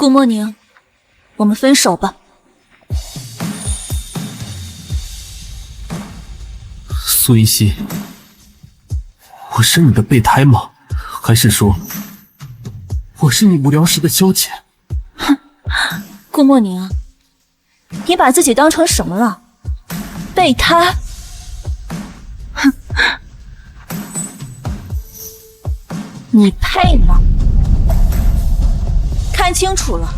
顾莫宁，我们分手吧。苏云溪，我是你的备胎吗？还是说，我是你无聊时的消遣？哼，顾莫宁，你把自己当成什么了？备胎？哼，你配吗？看清楚了，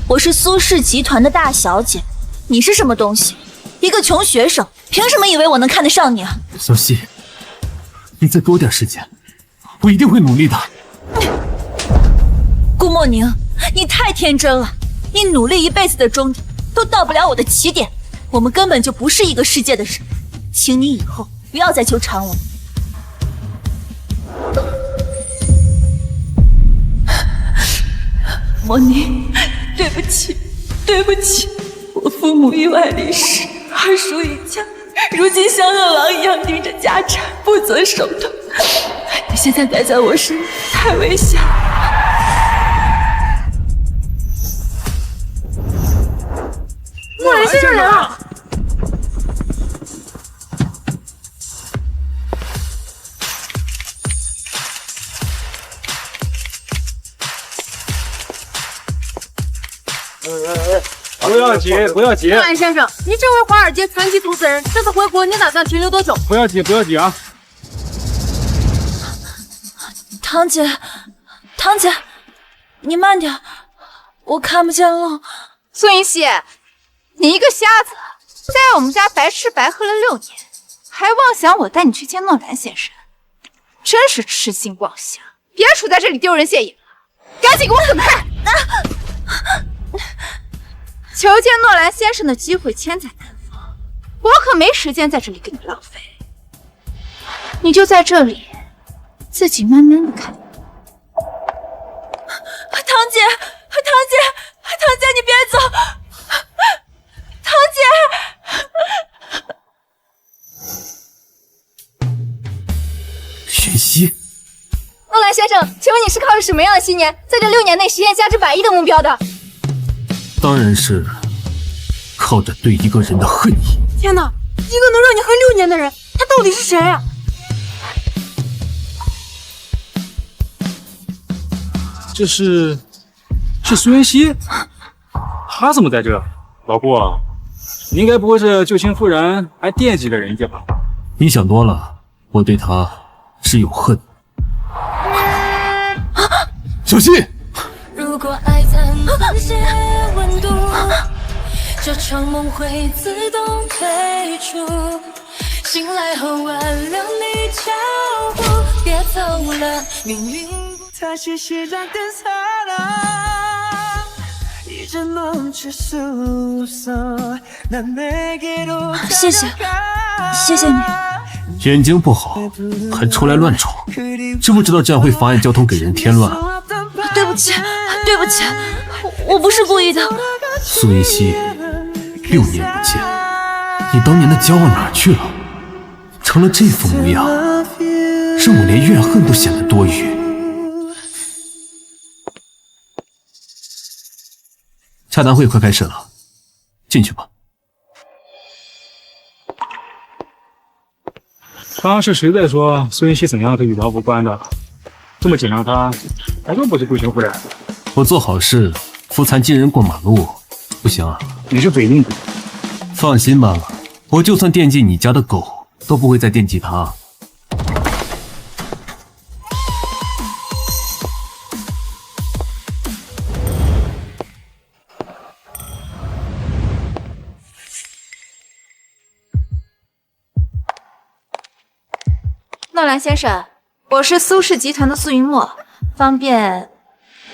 我是苏氏集团的大小姐，你是什么东西？一个穷学生，凭什么以为我能看得上你啊？小溪，你再给我点时间，我一定会努力的。顾莫宁，你太天真了，你努力一辈子的终点都到不了我的起点，我们根本就不是一个世界的人，请你以后不要再纠缠我。莫宁，对不起，对不起，我父母意外离世，二叔一家如今像饿狼一样盯着家产，不择手段。你现在待在我身边太危险了。莫兰先生来了！不要急，不要急。莫兰先生，你这位华尔街传奇投资人，这次回国你打算停留多久？不要急，不要急啊！堂姐，堂姐，你慢点，我看不见路。苏云溪，你一个瞎子，在我们家白吃白喝了6年，还妄想我带你去见诺兰先生，真是痴心妄想！别杵在这里丢人现眼了，赶紧给我滚开！求见诺兰先生的机会千载难逢，我可没时间在这里跟你浪费。你就在这里，自己慢慢的看。堂姐，堂姐，堂姐，你别走！堂雪溪，诺兰先生，请问你是靠着什么样的信念，在这6年内实现价值100亿的目标的？当然是靠着对一个人的恨意。天哪，一个能让你恨6年的人，他到底是谁啊？这是苏云溪，他怎么在这？老顾，你应该不会是旧情复燃还惦记着人家吧？你想多了，我对他只有恨。小溪，如果爱暂停些温度，这场梦会自动退出。醒来后挽留你脚步，别走了，命运。다시 시작된 사랑 이제 멈출 수 없어 난 내게로 谢谢，谢谢你。眼睛不好还出来乱闯，知不知道这样会妨碍交通，给人添乱？对不起，对不起，我不是故意的。苏云溪，6年不见，你当年的骄傲哪儿去了？成了这副模样，让我连怨恨都显得多余。洽谈会快开始了，进去吧。刚刚是谁在说苏云溪怎样和羽毛无关的？这么紧张他，还说不是旧情复燃？我做好事，扶残疾人过马路，不行啊？你是嘴硬。放心吧，我就算惦记你家的狗，都不会再惦记他。诺兰先生，我是苏氏集团的苏云墨，方便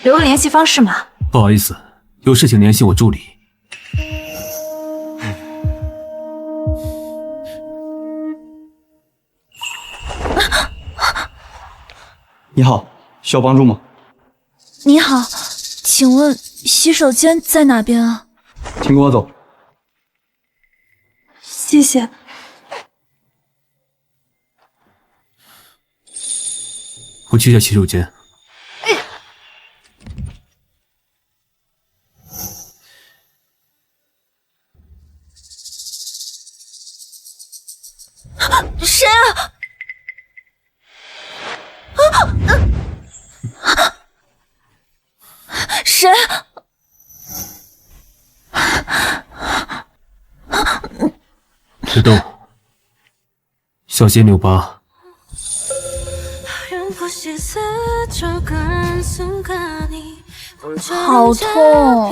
留个联系方式吗？不好意思，有事请联系我助理。你好，需要帮助吗？你好，请问洗手间在哪边啊？请跟我走。谢谢。我去一下洗手间。谁？别动，小心扭疤。好痛！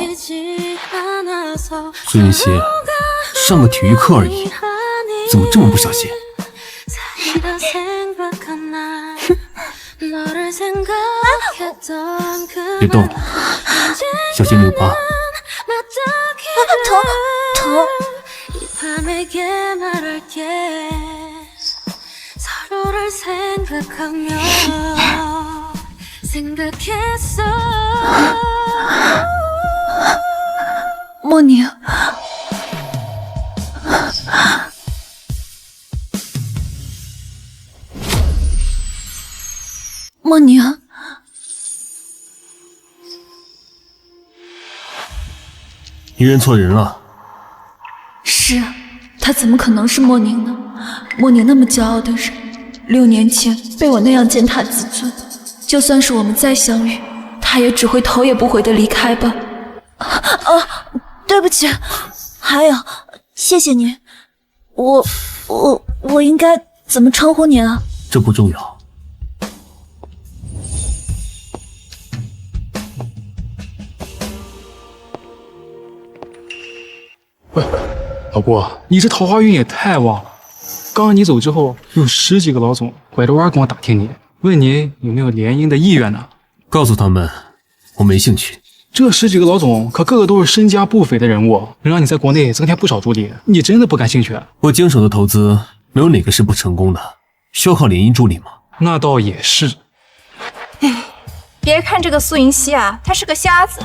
苏云溪，上个体育课而已，怎么这么不小心？别动，小心扭疤。疼！莫宁，莫宁，你认错人了。是，他怎么可能是莫宁呢？莫宁那么骄傲的人，6年前被我那样践踏自尊，就算是我们再相遇，他也只会头也不回的离开吧。对不起，还有，谢谢您。我应该怎么称呼您啊？这不重要。喂，老郭，你这桃花运也太旺了！刚刚你走之后，有10几个老总拐着弯跟我打听你，问你有没有联姻的意愿呢？告诉他们，我没兴趣。这10几个老总可个个都是身家不菲的人物，能让你在国内增添不少助力。你真的不感兴趣？我经手的投资没有哪个是不成功的，需要靠联姻助力吗？那倒也是。别看这个苏云溪啊，他是个瞎子，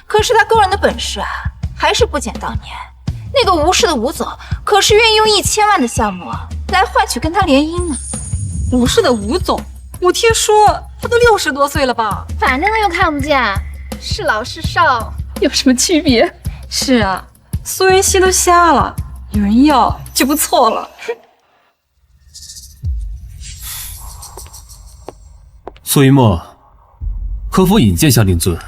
可是他个人的本事啊，还是不减当年。那个吴氏的吴总可是愿意用1000万的项目来换取跟他联姻呢。吴氏的吴总，我听说他都60多岁了吧？反正他又看不见，是老是少，有什么区别？是啊，苏云溪都瞎了，有人要就不错了。苏一墨，可否引荐下令尊？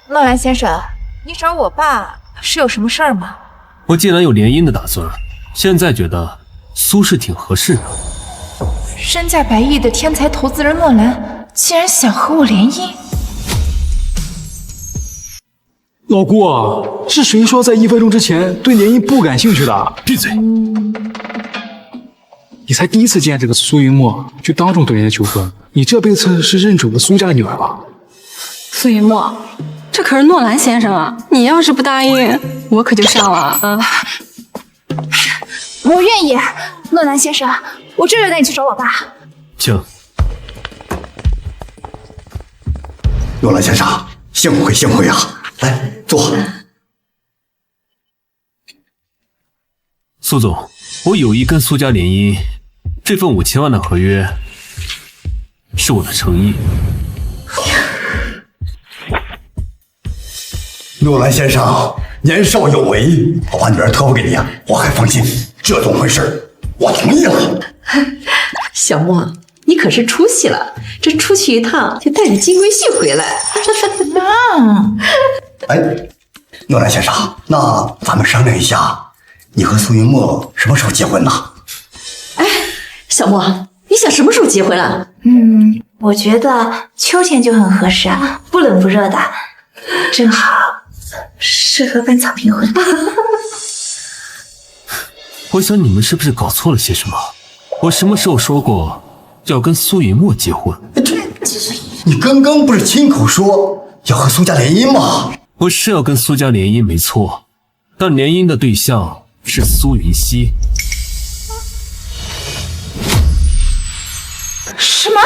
诺兰先生，你找我爸是有什么事儿吗？我既然有联姻的打算，现在觉得苏氏挺合适的。身价100亿的天才投资人诺兰，竟然想和我联姻？老郭，是谁说在1分钟之前对联姻不感兴趣的？闭嘴！你才第一次见这个苏云墨，就当众对人家求婚，你这辈子是认准了苏家的女儿吧？苏云墨，这可是诺兰先生啊！你要是不答应，我可就上了啊！我愿意，诺兰先生，我这就带你去找我爸。请。诺兰先生，幸会啊！来，坐。苏总，我有意跟苏家联姻，这份5000万的合约是我的诚意。诺兰先生年少有为，我把女儿托付给你啊，我还放心。这种婚事，我同意了。小莫，你可是出息了，这出去一趟就带着金龟婿回来。哎，诺兰先生，那咱们商量一下，你和苏云墨什么时候结婚呢？哎，小莫，你想什么时候结婚啊？我觉得秋天就很合适啊，不冷不热的，正好适合办草坪婚。我想你们是不是搞错了些什么？我什么时候说过要跟苏云墨结婚？你刚刚不是亲口说要和苏家联姻吗？我是要跟苏家联姻没错，但联姻的对象是苏云溪。什么？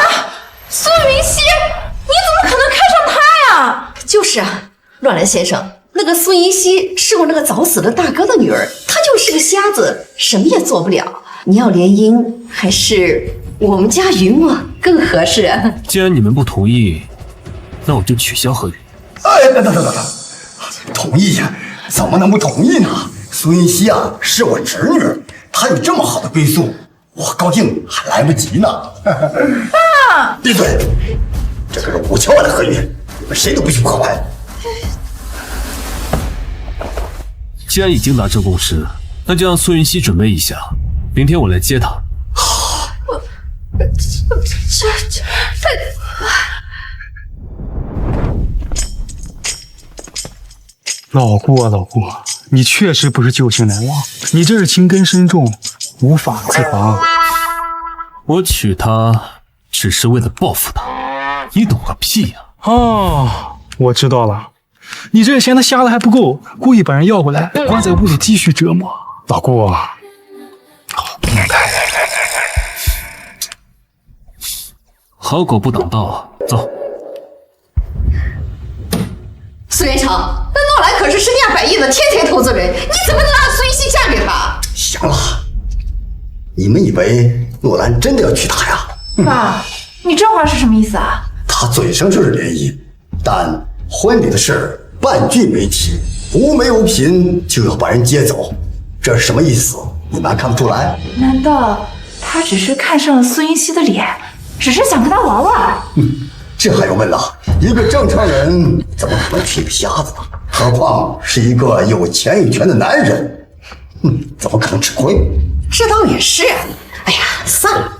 苏云溪？你怎么可能看上他呀？就是啊，乱兰先生，那个苏银溪是我那个早死的大哥的女儿，她就是个瞎子，什么也做不了。你要联姻，还是我们家云墨更合适啊？既然你们不同意，那我就取消合约。哎，等，同意呀？怎么能不同意呢？苏云溪啊，是我侄女，她有这么好的归宿，我高兴还来不及呢。爸，闭嘴！这可是5000万的合约，你们谁都不许破坏。既然已经达成共识，那就让苏云溪准备一下，明天我来接她。老郭，你确实不是旧情难忘，你这是情根深重，无法自拔。我娶她只是为了报复她，你懂个屁呀！哦，我知道了，你这嫌他瞎的还不够，故意把人要过来，关在屋里继续折磨。老郭，好变态！好狗不挡道，走。苏元成，那诺兰可是身价100亿的天才投资人，你怎么能让苏云溪嫁给他？行了，你们以为诺兰真的要娶她呀？爸，你这话是什么意思啊？他嘴上说是联姻，但婚礼的事儿半句没提，无媒无凭就要把人接走，这是什么意思？你们还看不出来？难道他只是看上了苏云溪的脸，只是想跟他玩玩？这还用问了？一个正常人怎么可能娶个瞎子呢？何况是一个有钱有权的男人，怎么可能吃亏？这倒也是。哎呀，算了，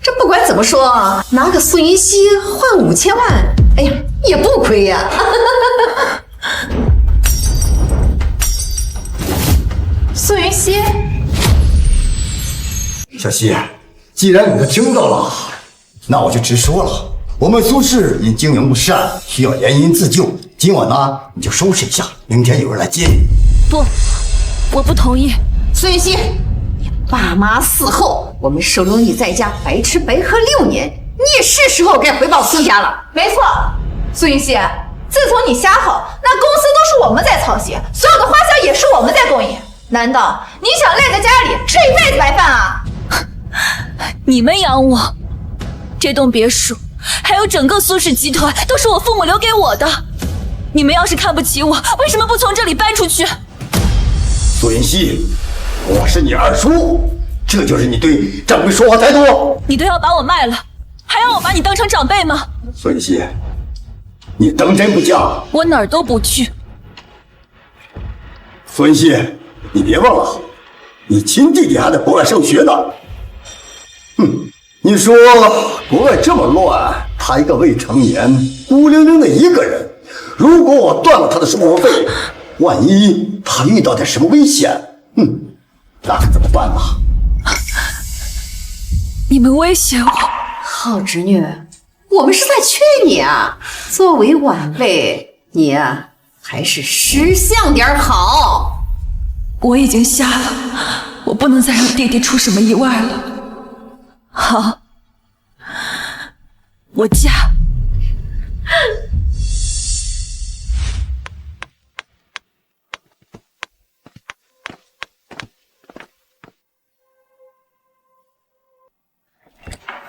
这不管怎么说，拿个苏云溪换5000万，哎呀，也不亏呀。苏云溪，小溪，既然你都听到了，那我就直说了。我们苏氏因经营不善，需要联姻自救。今晚呢，你就收拾一下，明天有人来接你。不，我不同意。苏云溪，你爸妈死后，我们收留你在家白吃白喝6年，你也是时候该回报苏家了。没错，苏云溪，自从你瞎后，那公司都是我们在操心，所有的花销也是我们在供应。难道你想赖在家里吃一辈子白饭啊？你们养我，这栋别墅还有整个苏氏集团都是我父母留给我的。你们要是看不起我，为什么不从这里搬出去？苏云溪，我是你二叔，这就是你对长辈说话态度？你都要把我卖了，还要我把你当成长辈吗？苏云溪，你当真不嫁？我哪儿都不去。苏云溪，你别忘了，你亲弟弟还在国外上学呢。你说国外这么乱，他一个未成年，孤零零的一个人，如果我断了他的生活费，万一他遇到点什么危险，那可怎么办呢？你们威胁我？好侄女，我们是在劝你啊，作为晚辈，你呀，还是识相点好。我已经瞎了，我不能再让弟弟出什么意外了。好，我嫁。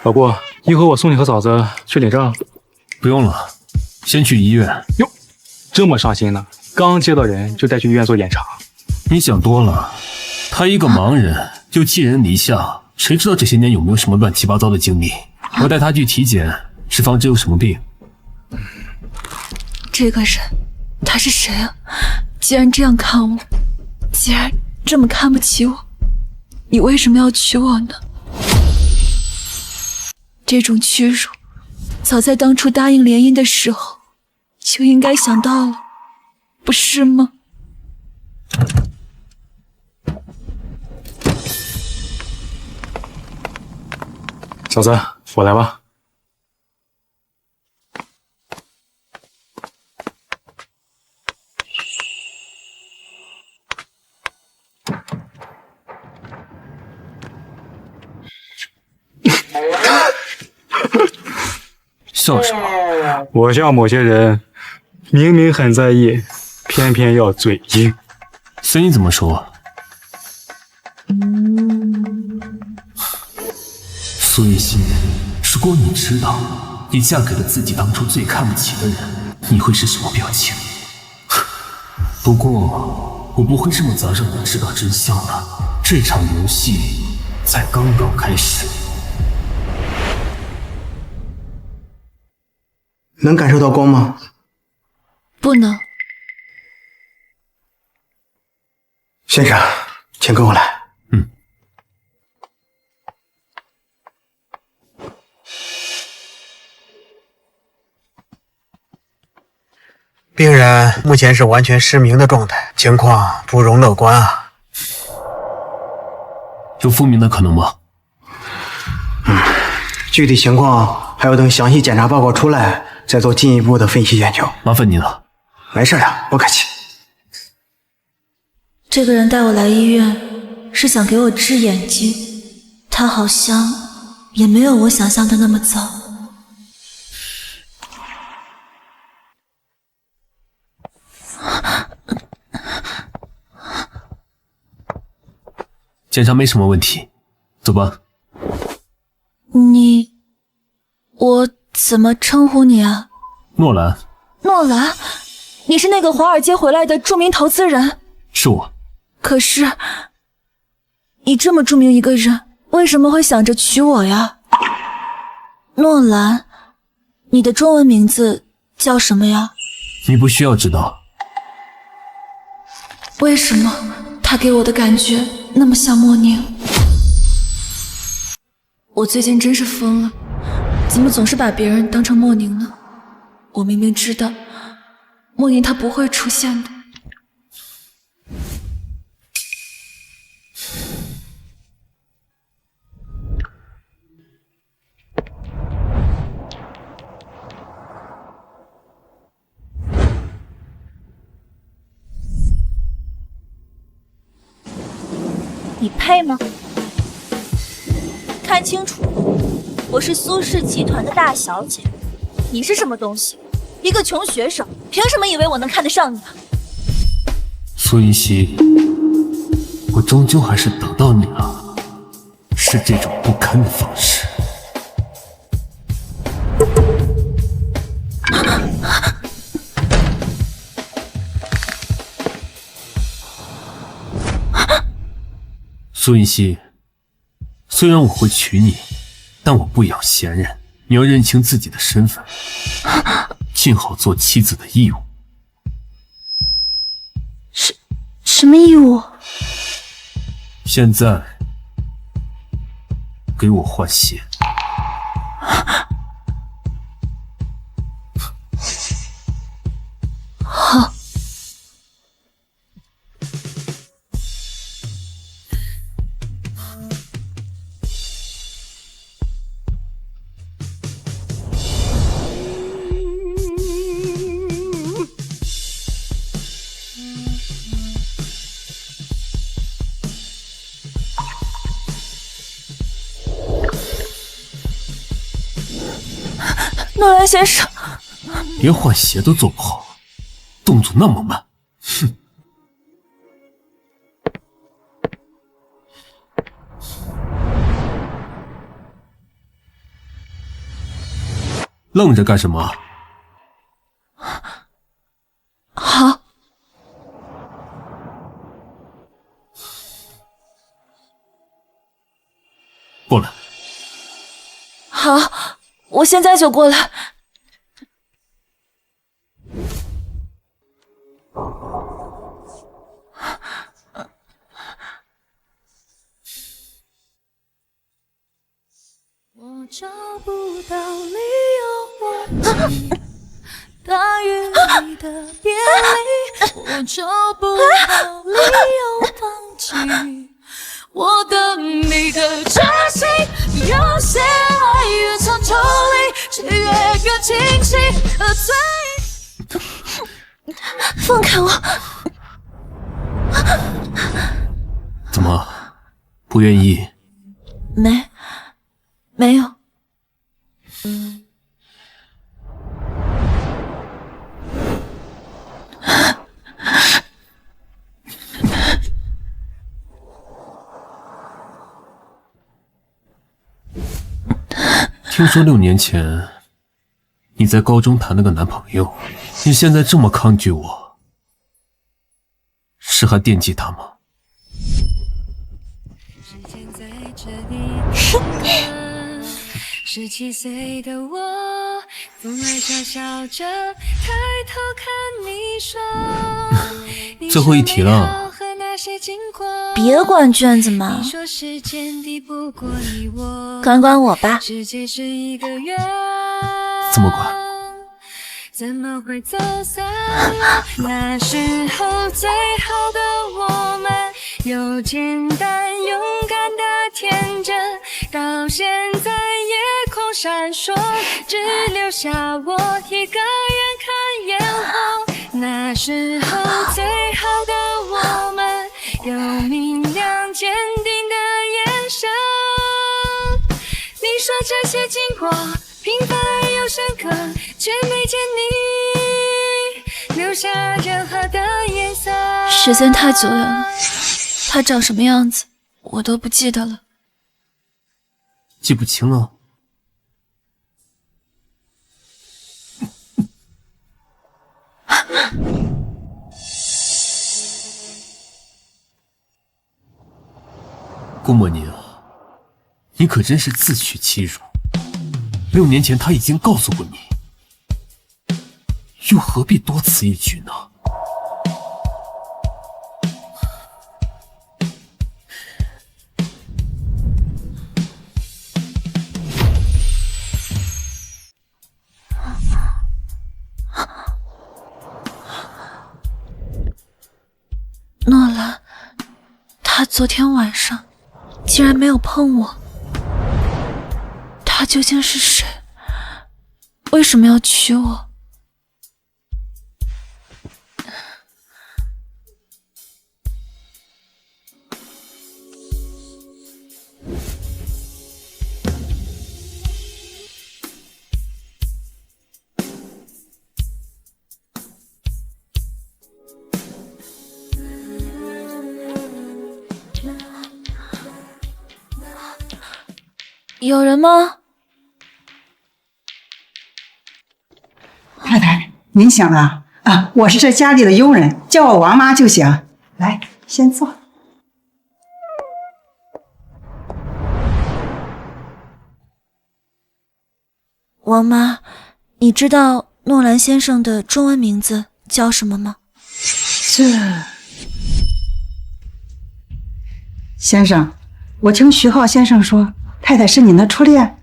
老郭，一会儿我送你和嫂子去领证。不用了，先去医院。哟，这么上心呢？刚接到人就带去医院做检查。你想多了，他一个盲人就寄人篱下，谁知道这些年有没有什么乱七八糟的经历？我带他去体检，是防止有什么病。这个人，他是谁啊？既然这样看我，既然这么看不起我，你为什么要娶我呢？这种屈辱，早在当初答应联姻的时候就应该想到了，不是吗？嫂子，我来吧。笑什么？我像某些人，明明很在意，偏偏要嘴硬。随你怎么说。苏云溪，如果你知道你嫁给了自己当初最看不起的人，你会是什么表情？不过我不会这么早让你知道真相的。这场游戏才刚刚开始。能感受到光吗？不能。先生，请跟我来。病人目前是完全失明的状态，情况不容乐观啊。有复明的可能吗？具体情况还要等详细检查报告出来，再做进一步的分析研究。麻烦你了。没事呀，不客气。这个人带我来医院是想给我治眼睛，他好像也没有我想象的那么糟。检查没什么问题，走吧。我怎么称呼你啊？诺兰。诺兰，你是那个华尔街回来的著名投资人？是我。可是，你这么著名一个人，为什么会想着娶我呀？诺兰，你的中文名字叫什么呀？你不需要知道。为什么他给我的感觉那么像莫宁？我最近真是疯了，怎么总是把别人当成莫宁呢？我明明知道莫宁他不会出现的。你配吗？看清楚，我是苏氏集团的大小姐，你是什么东西？一个穷学生，凭什么以为我能看得上你啊？苏云溪，我终究还是等到你了，是这种不堪的方式。苏云溪，虽然我会娶你，但我不养闲人，你要认清自己的身份，尽好做妻子的义务。什么义务？现在给我换鞋。好。诺兰先生，连换鞋都做不好，动作那么慢，哼！愣着干什么？好。过来。好，我现在就过来。我找不到理由忘记大雨里的别离，我找不到理由放弃我等你的决心。有些爱越藏抽离，却越更清晰，而最放开我！怎么，不愿意？没有。听说6年前你在高中谈了个男朋友，你现在这么抗拒我，是还惦记他吗？ 17岁的我，总爱笑笑着抬头看你说。最后一题了，别管卷子嘛，管我吧。怎么管？怎么会走散？那时候最好的我们，有简单勇敢的天真，到现在夜空闪烁，只留下我一个人看烟火。那时候最好的我们，有明亮坚定的眼神。你说这些经过平凡而又深刻，却没见你留下任何的颜色。时间太久远了，他长什么样子我都不记得了。记不清了。顾莫宁，你可真是自取其辱。6年前他已经告诉过你，又何必多此一举呢？诺兰，他昨天晚上竟然没有碰我，他究竟是谁？为什么要娶我？有人吗？太太，您醒了啊？我是这家里的佣人，叫我王妈就行。来，先坐。王妈，你知道诺兰先生的中文名字叫什么吗？先生，我听徐浩先生说，太太是您的初恋。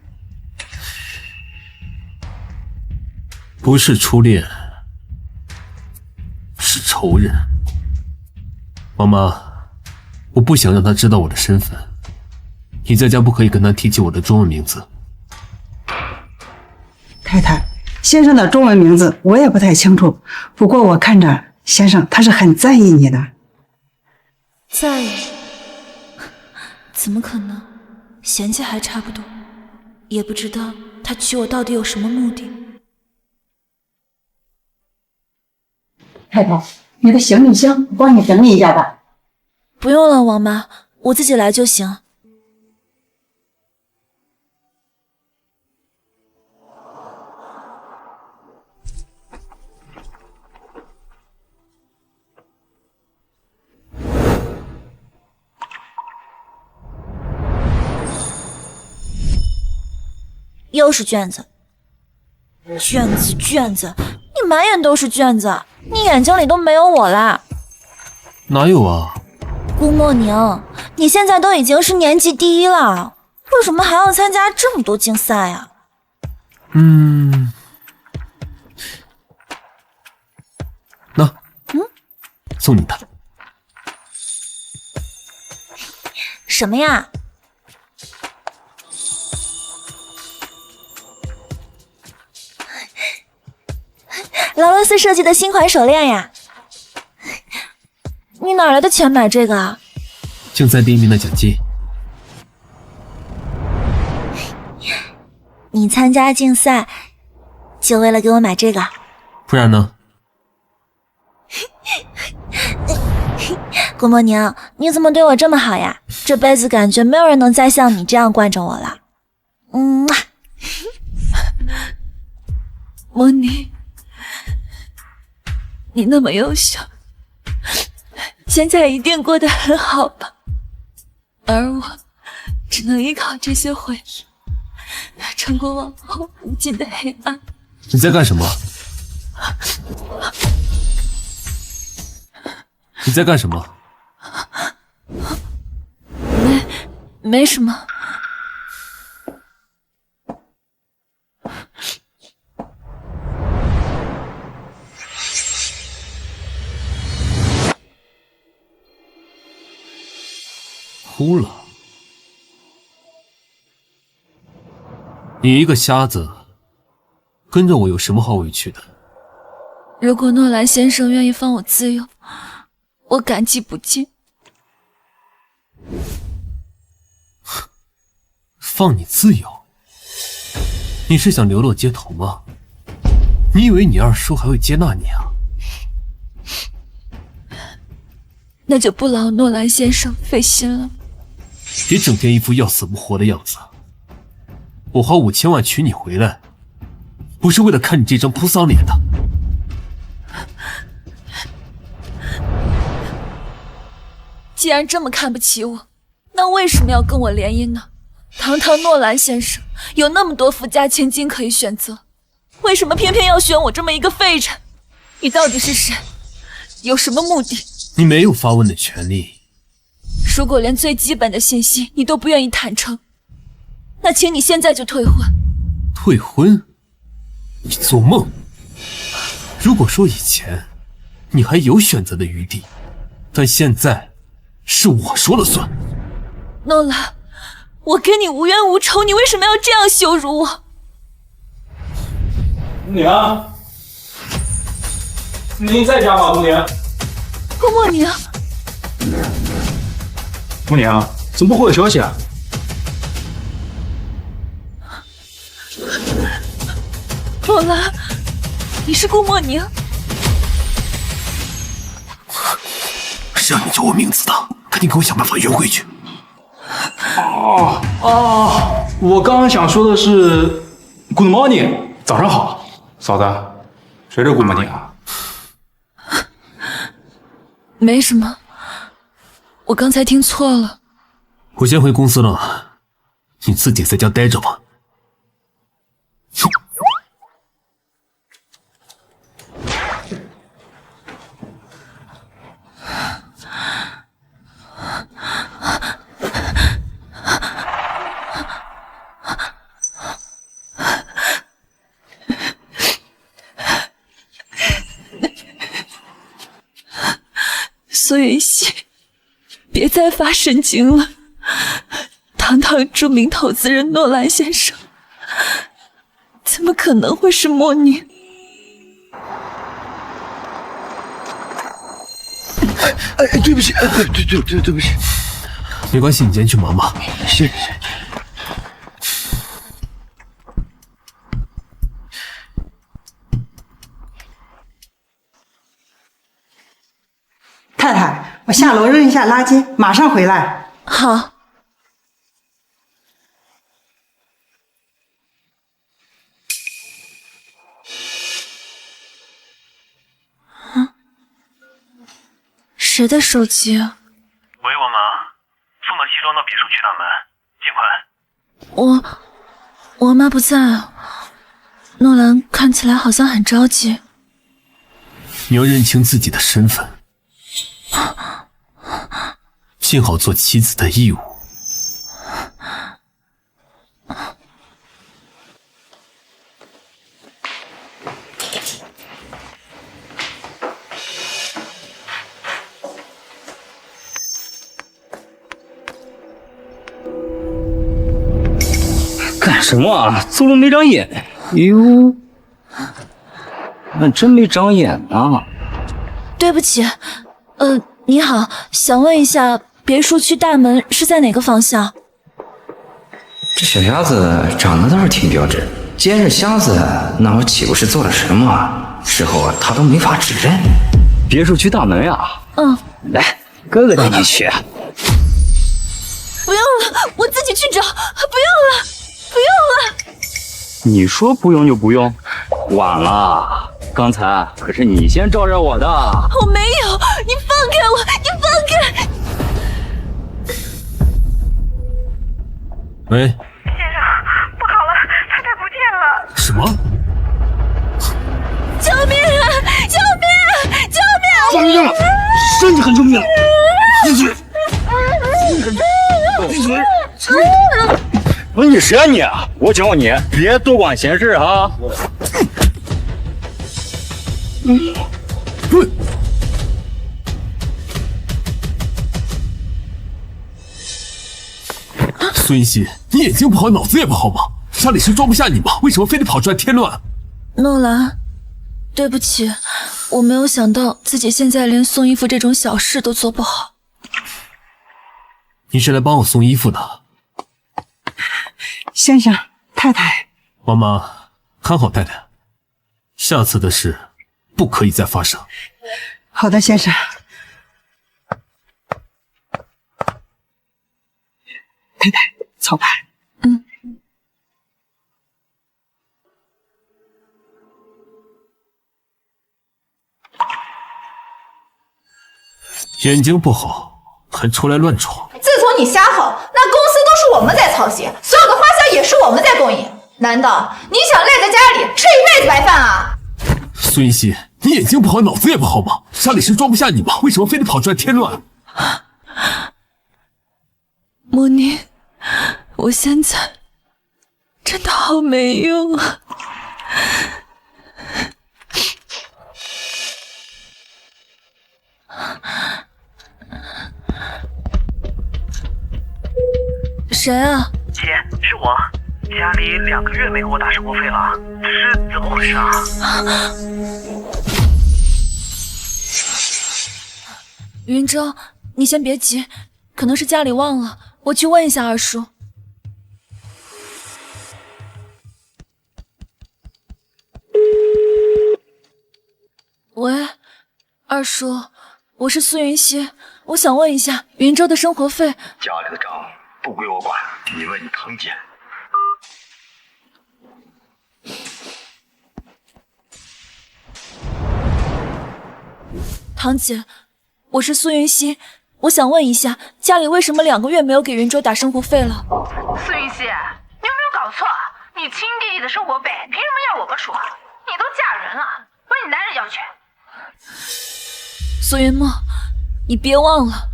不是初恋，是仇人。妈妈，我不想让他知道我的身份，你在家不可以跟他提起我的中文名字。太太，先生的中文名字我也不太清楚，不过我看着先生他是很在意你的。在意？怎么可能？嫌弃还差不多，也不知道他娶我到底有什么目的。太太，你的行李箱我帮你整理一下吧。不用了，王妈，我自己来就行。又是卷子，卷子，你满眼都是卷子，你眼睛里都没有我啦。哪有啊？顾莫宁，你现在都已经是年级第1了，为什么还要参加这么多竞赛啊？那，送你的。什么呀？劳伦斯设计的新款手链呀！你哪来的钱买这个啊？竞赛第1名的奖金。你参加竞赛就为了给我买这个？不然呢？顾莫宁，你怎么对我这么好呀？这辈子感觉没有人能再像你这样惯着我了。莫宁，你那么优秀，现在一定过得很好吧？而我只能依靠这些回忆穿过往后无尽的黑暗。你在干什么？你在干什么？没什么。哭了？你一个瞎子，跟着我有什么好委屈的？如果诺兰先生愿意放我自由，我感激不尽。放你自由？你是想流落街头吗？你以为你二叔还会接纳你啊？那就不劳诺兰先生费心了。别整天一副要死不活的样子。我花5000万娶你回来，不是为了看你这张扑丧脸的。既然这么看不起我，那为什么要跟我联姻呢？堂堂诺兰先生有那么多富家千金可以选择，为什么偏偏要选我这么一个废人？你到底是谁？有什么目的？你没有发问的权利。如果连最基本的信息你都不愿意坦诚，那请你现在就退婚。退婚？你做梦！如果说以前你还有选择的余地，但现在是我说了算。诺兰，我跟你无冤无仇，你为什么要这样羞辱我？姑娘，您在家吗？姑娘，顾默宁，姑娘，怎么不回我消息啊？诺兰，你是顾默宁？是让你叫我名字的，赶紧给我想办法圆回去。我刚刚想说的是 Good morning， 早上好，嫂子，谁是 Good morning 啊？没什么，我刚才听错了。我先回公司了，你自己在家待着吧。苏云熙，别再发神经了！堂堂著名投资人诺兰先生，怎么可能会是莫宁？对不起，对不起。没关系，你先去忙吧。是。太太，我下楼扔一下垃圾，马上回来。好。谁的手机啊？喂，我妈，送到西庄的别墅去大门，尽快。我妈不在啊。诺兰看起来好像很着急。你要认清自己的身份，尽好做妻子的义务。干什么啊？走路没长眼。哟，那真没长眼啊。对不起，你好，想问一下，别墅区大门是在哪个方向？这小鸭子长得倒是挺标致，既然是瞎子，那我岂不是做了什么？事后他都没法指认。别墅区大门呀？来，哥哥带你去。不用了，我自己去找。不用了，不用了。你说不用就不用，晚了。刚才可是你先招惹我的。我没有，你放开我，你放开！喂，先生，不好么？救命啊！救命啊！救命啊！放命了，身体很救命了，闭嘴！闭嘴！你谁啊你？我教你别多管闲事啊！孙熙，你眼睛不好，脑子也不好吗？沙里是装不下你吗？为什么非得跑出来添乱？诺兰，对不起，我没有想到自己现在连送衣服这种小事都做不好。你是来帮我送衣服的？先生，太太，妈妈，看好太太，下次的事不可以再发生。好的，先生。太太，操牌。眼睛不好还出来乱闯。自从你瞎吼，那公司都是我们在操心，所有的花销也是我们在供应。难道你想赖在家里吃一辈子白饭啊？孙熙，你眼睛不好，脑子也不好吗？沙里是装不下你吗？为什么非得跑出来添乱？莫妮，我现在真的好没用啊！谁啊？姐，是我。家里2个月没给我打生活费了，这是怎么回事啊？云舟，你先别急，可能是家里忘了，我去问一下二叔。喂，二叔，我是苏云熙，我想问一下云舟的生活费。家里的账不归我管，你问你堂姐。堂姐，我是苏云熙，我想问一下，家里为什么2个月没有给云舟打生活费了？苏云熙，你有没有搞错？你亲弟弟的生活费凭什么要我们出？你都嫁人了，问你男人要去。苏云墨，你别忘了，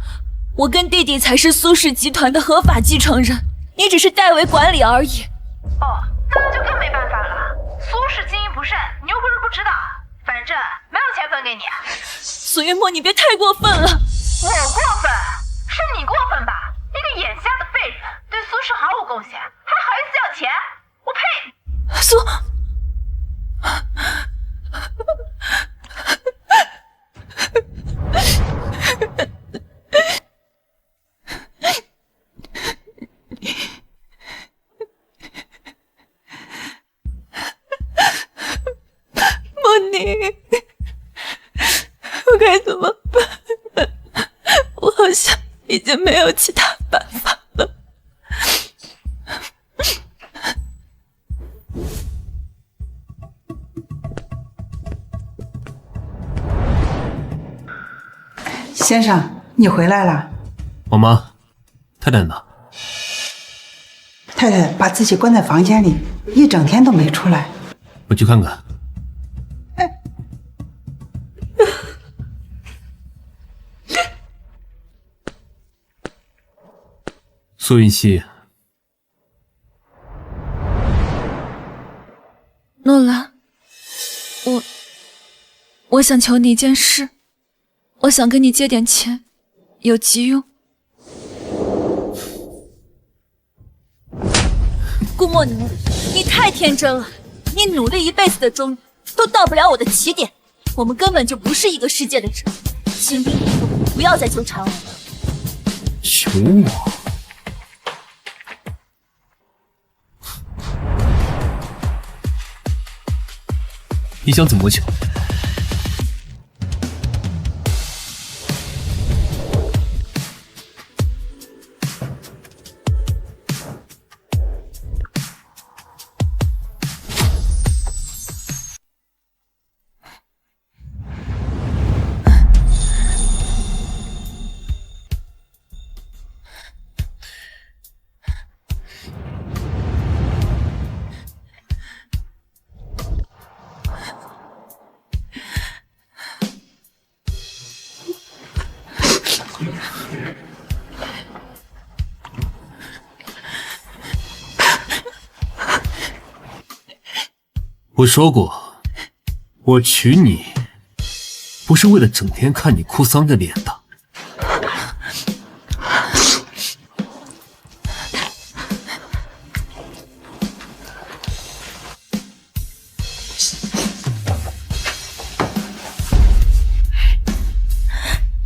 我跟弟弟才是苏氏集团的合法继承人，你只是代为管理而已。哦，那就更没办法了。苏氏经营不善，你又不是不知道，反正没有钱分给你。苏云墨，你别太过分了。我过分？是你过分吧？一个眼瞎的废人，对苏氏毫无贡献，还好意思要钱？我呸！苏。莫妮，我该怎么办？我好像已经没有其他办法了。先生，你回来了。妈妈，太太呢？太太把自己关在房间里，一整天都没出来。我去看看。苏云熙，诺兰，我想求你一件事，我想跟你借点钱，有急用。顾莫宁，你太天真了，你努力一辈子的终于都到不了我的起点，我们根本就不是一个世界的人，请你以后不要再纠缠我了。求我？你想怎么求？我说过，我娶你不是为了整天看你哭丧着脸的。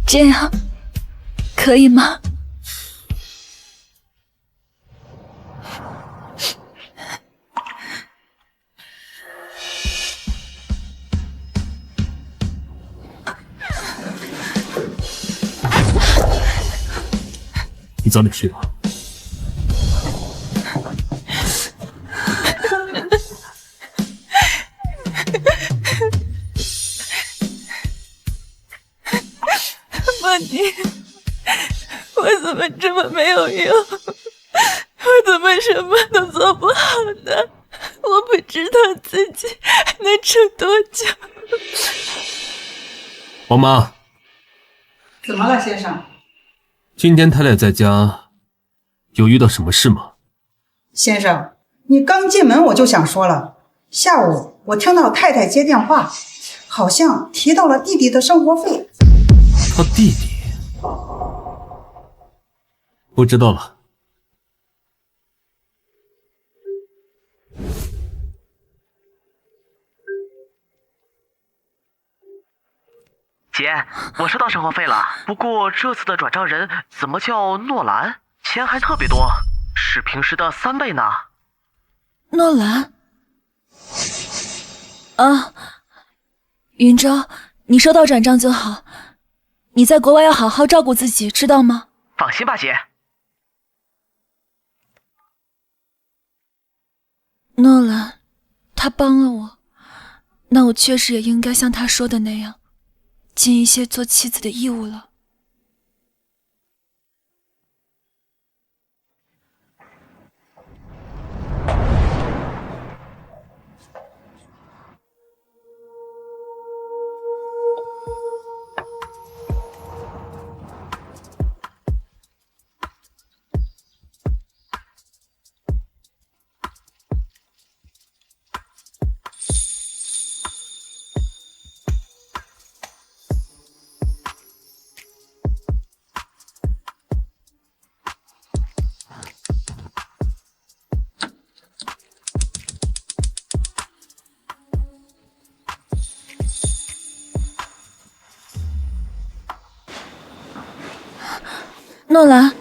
这样可以吗？你早点睡吧。梦妮，我怎么这么没有用？我怎么什么都做不好呢？我不知道自己还能撑多久。王妈，怎么了，先生？今天太太在家，有遇到什么事吗？先生，你刚进门我就想说了，下午我听到太太接电话，好像提到了弟弟的生活费。他弟弟？我知道了。姐，我收到生活费了，不过这次的转账人怎么叫诺兰？钱还特别多，是平时的3倍呢。诺兰？啊，云舟，你收到转账就好。你在国外要好好照顾自己，知道吗？放心吧，姐。诺兰，他帮了我，那我确实也应该像他说的那样，尽一些做妻子的义务了。诺兰，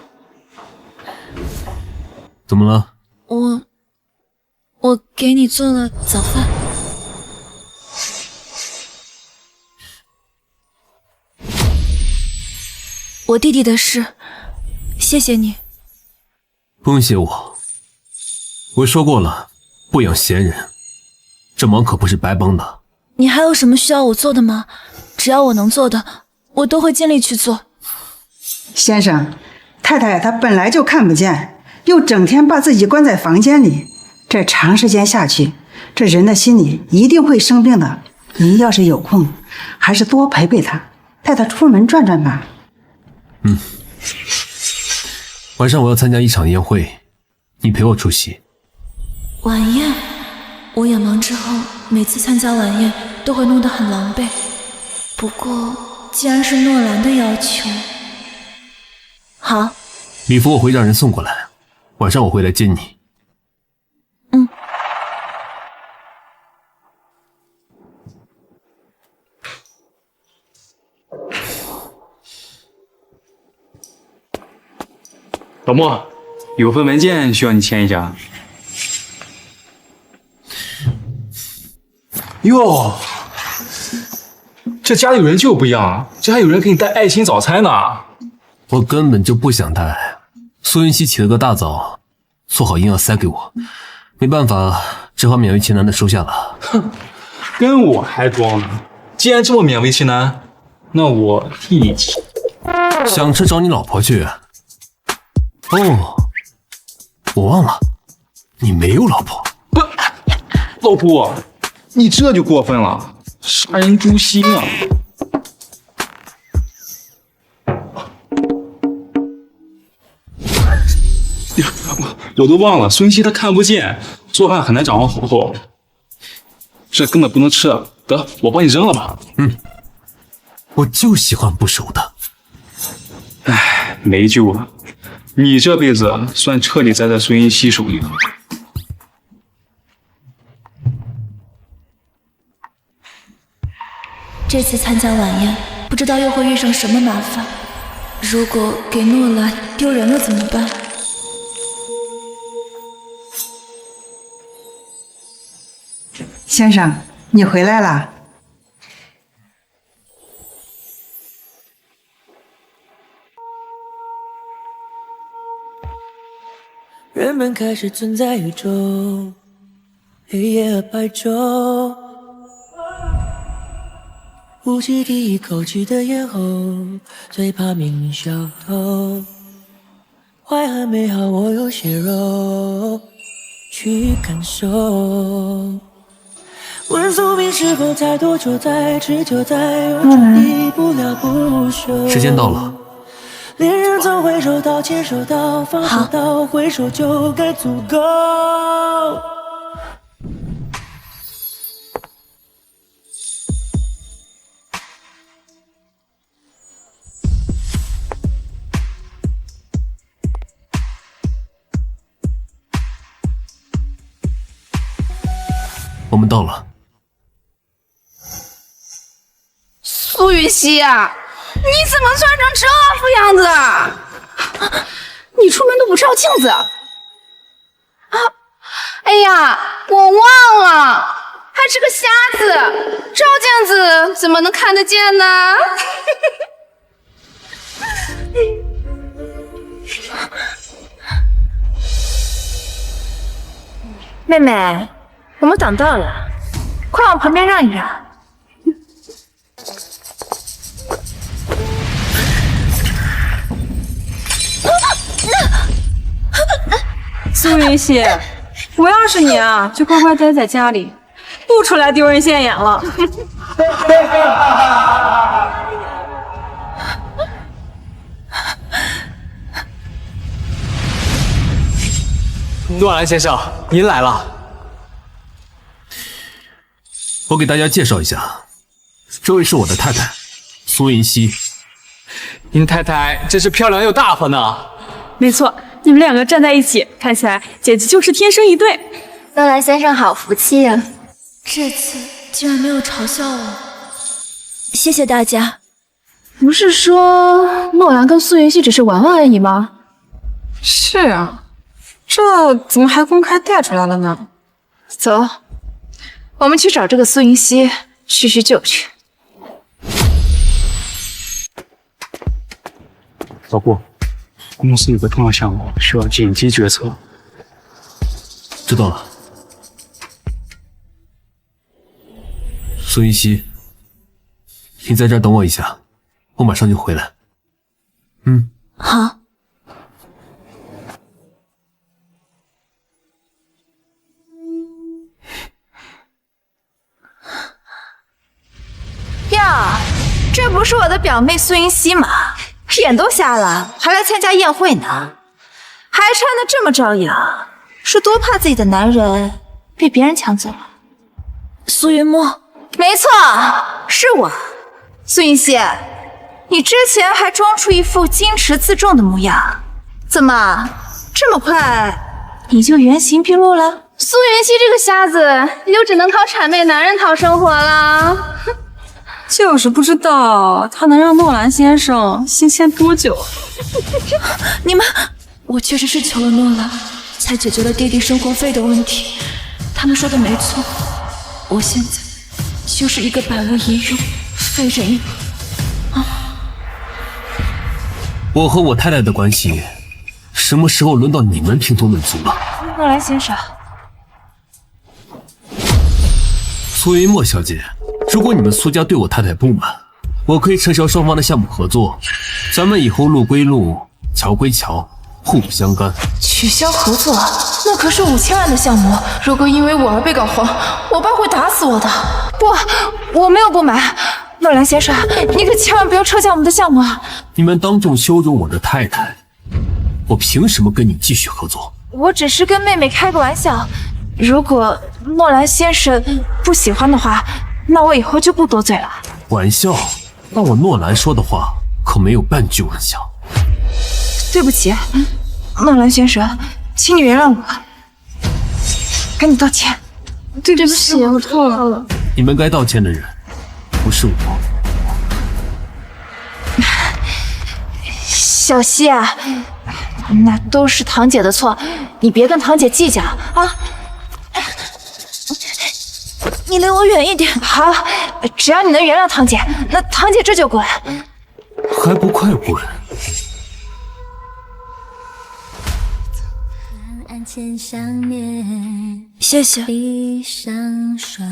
怎么了？我给你做了早饭。我弟弟的事，谢谢你。不用谢我，我说过了，不养闲人，这忙可不是白帮的。你还有什么需要我做的吗？只要我能做的，我都会尽力去做。先生，太太她本来就看不见，又整天把自己关在房间里，这长时间下去，这人的心里一定会生病的。您要是有空，还是多陪陪她，带她出门转转吧。晚上我要参加一场宴会，你陪我出席。晚宴，我眼盲之后，每次参加晚宴都会弄得很狼狈。不过，既然是诺兰的要求，好，礼服我会让人送过来，晚上我会来接你。老莫，有份文件需要你签一下。哟，这家里有人就不一样，这还有人给你带爱心早餐呢。我根本就不想带，苏云熙起了个大早，做好硬要塞给我，没办法，只好勉为其难的收下了。哼，跟我还装呢。既然这么勉为其难，那我替你吃。想吃找你老婆去。哦，我忘了，你没有老婆。不，老婆，你这就过分了，杀人诛心啊！我都忘了，孙熙他看不见，做饭很难掌握好。这根本不能吃，得我帮你扔了吧。我就喜欢不熟的。唉，没救了，你这辈子算彻底栽在孙一熙手里了。这次参加晚宴，不知道又会遇上什么麻烦。如果给诺兰丢人了怎么办？先生，你回来啦。人们开始存在宇宙，黑夜和白昼。呼吸第一口气的咽喉，最怕命运小偷。坏和美好，我有血肉去感受。问宿命是否在多久，在持久，在永远离不了不朽。时间到了。恋人总会收到，牵手到，放手到，挥手就该足够。我们到了。苏雨熙啊，你怎么穿成这副样子啊？你出门都不照镜子啊？哎呀，我忘了，还是个瞎子，照镜子怎么能看得见呢？妹妹，我们等到了，快往旁边让一让。苏云熙，我要是你啊，就乖乖待在家里，不出来丢人现眼了。诺兰先生，您来了。我给大家介绍一下，这位是我的太太，苏云熙。您太太真是漂亮又大方呢。没错，你们两个站在一起，看起来简直就是天生一对。诺兰先生好福气啊！这次竟然没有嘲笑我，谢谢大家。不是说诺兰跟苏云熙只是玩玩而已吗？是啊，这怎么还公开带出来了呢？走，我们去找这个苏云熙叙叙旧去。老顾，公司有个重要项目需要紧急决策。知道了。苏云熙，你在这儿等我一下，我马上就回来。好。呀，这不是我的表妹苏云熙吗？眼都瞎了，还来参加宴会呢，还穿得这么招摇，是多怕自己的男人被别人抢走了？苏云墨，没错，是我。苏云熙，你之前还装出一副矜持自重的模样，怎么这么快你就原形毕露了？苏云熙这个瞎子，你就只能靠谄媚男人讨生活了。就是不知道他能让诺兰先生新鲜多久。你们，我确实是求了诺兰，才解决了弟弟生活费的问题。他们说的没错，我现在就是一个百无一用废人。我和我太太的关系，什么时候轮到你们评头论足了？诺兰先生，苏云墨小姐，如果你们苏家对我太太不满，我可以撤销双方的项目合作，咱们以后路归路，桥归桥，互不相干。取消合作？那可是5000万的项目，如果因为我而被搞黄，我爸会打死我的。不，我没有不满。诺兰先生，你可千万不要撤销我们的项目啊！你们当众羞辱我的太太，我凭什么跟你继续合作？我只是跟妹妹开个玩笑，如果诺兰先生不喜欢的话，那我以后就不多嘴了。玩笑，那我诺兰说的话可没有半句玩笑。对不起，诺兰先生，请你原谅我，赶紧道歉。对不起，我错了。你们该道歉的人不是我。小希啊，那都是堂姐的错，你别跟堂姐计较啊。你离我远一点。好，只要你能原谅堂姐，那堂姐这就滚。还不快滚！谢谢。闭上双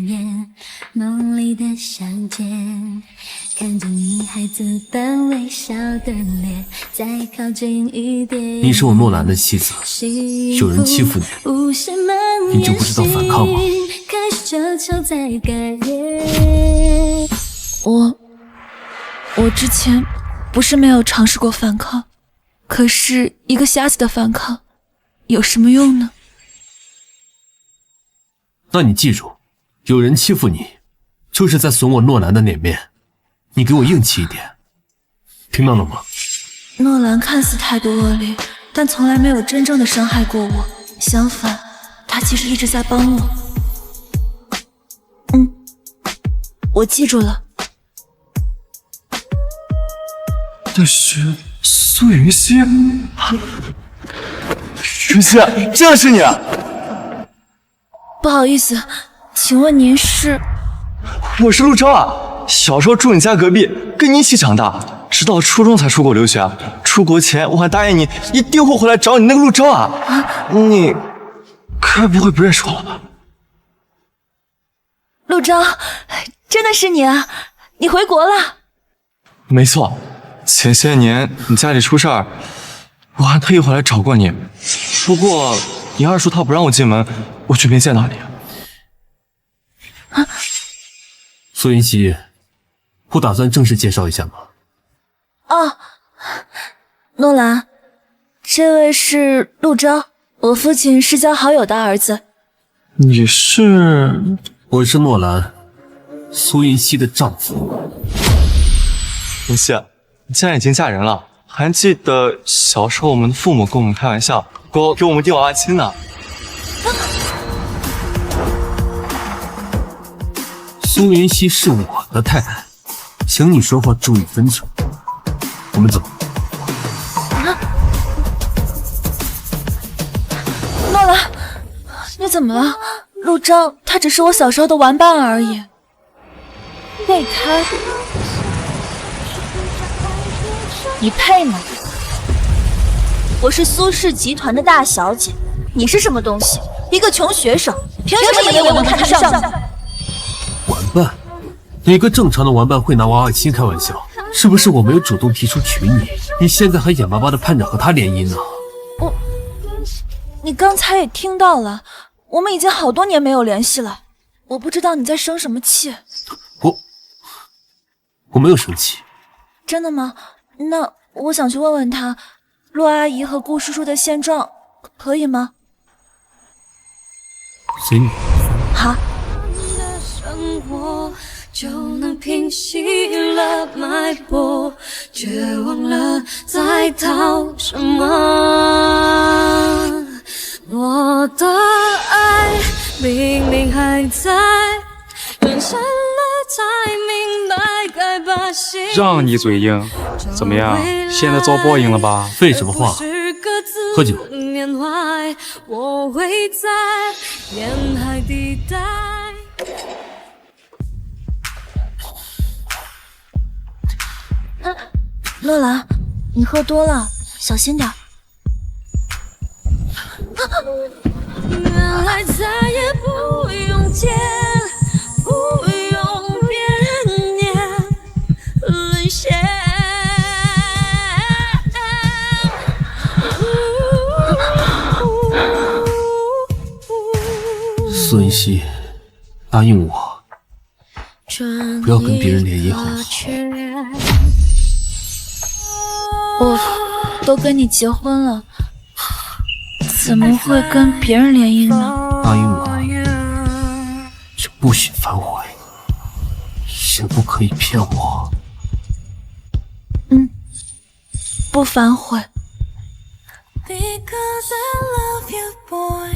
眼，梦里的相见，看着你孩子般微笑的脸，再靠近一点。你是我诺兰的妻子，有人欺负你，你就不知道反抗吗？我之前不是没有尝试过反抗，可是一个瞎子的反抗有什么用呢？那你记住，有人欺负你，就是在损我诺兰的脸面，你给我硬气一点，听到了吗？诺兰看似态度恶劣，但从来没有真正的伤害过我，相反，他其实一直在帮我。我记住了。这是苏云溪，云溪，竟然是你！不好意思，请问您是？我是陆钊啊，小时候住你家隔壁，跟你一起长大，直到初中才出国留学。出国前我还答应你，一定会回来找你那个陆钊啊。你该不会不认识我了吧？陆钊，真的是你啊！你回国了？没错，前些年你家里出事儿，我还特意回来找过你。不过你二叔他不让我进门，我就没见到你。苏云溪，不打算正式介绍一下吗？哦，诺兰，这位是陆钊，我父亲世交好友的儿子。你是？我是诺兰，苏云溪的丈夫。云溪，你现在已经嫁人了，还记得小时候我们的父母跟我们开玩笑，给我们订娃娃亲呢。苏云溪是我的太太，请你说话注意分寸。我们走。诺兰，你怎么了？陆钊他只是我小时候的玩伴而已。备胎？你配吗？我是苏氏集团的大小姐，你是什么东西？一个穷学生，凭什么以为我能看得上你？玩伴？哪个正常的玩伴会拿娃娃亲开玩笑？是不是我没有主动提出娶你，你现在还眼巴巴的盼着和他联姻呢？你刚才也听到了，我们已经好多年没有联系了，我不知道你在生什么气。我没有生气。真的吗？那我想去问问他，陆阿姨和顾叔叔的现状，可以吗？随你。好。就能平息了脉搏，却忘了在逃什么。我的爱明明还在，认真了才明白该把心。让你嘴硬，怎么样？现在遭报应了吧？废什么话？喝酒。我会在沿海地带。诺兰，你喝多了，小心点。原来再也不用见，不用别人念，沦陷。苏云溪，答应我，不要跟别人联姻好吗？我都跟你结婚了，怎么会跟别人联姻呢？答应我，不许反悔，也不可以骗我。不反悔。Because I love you, boy.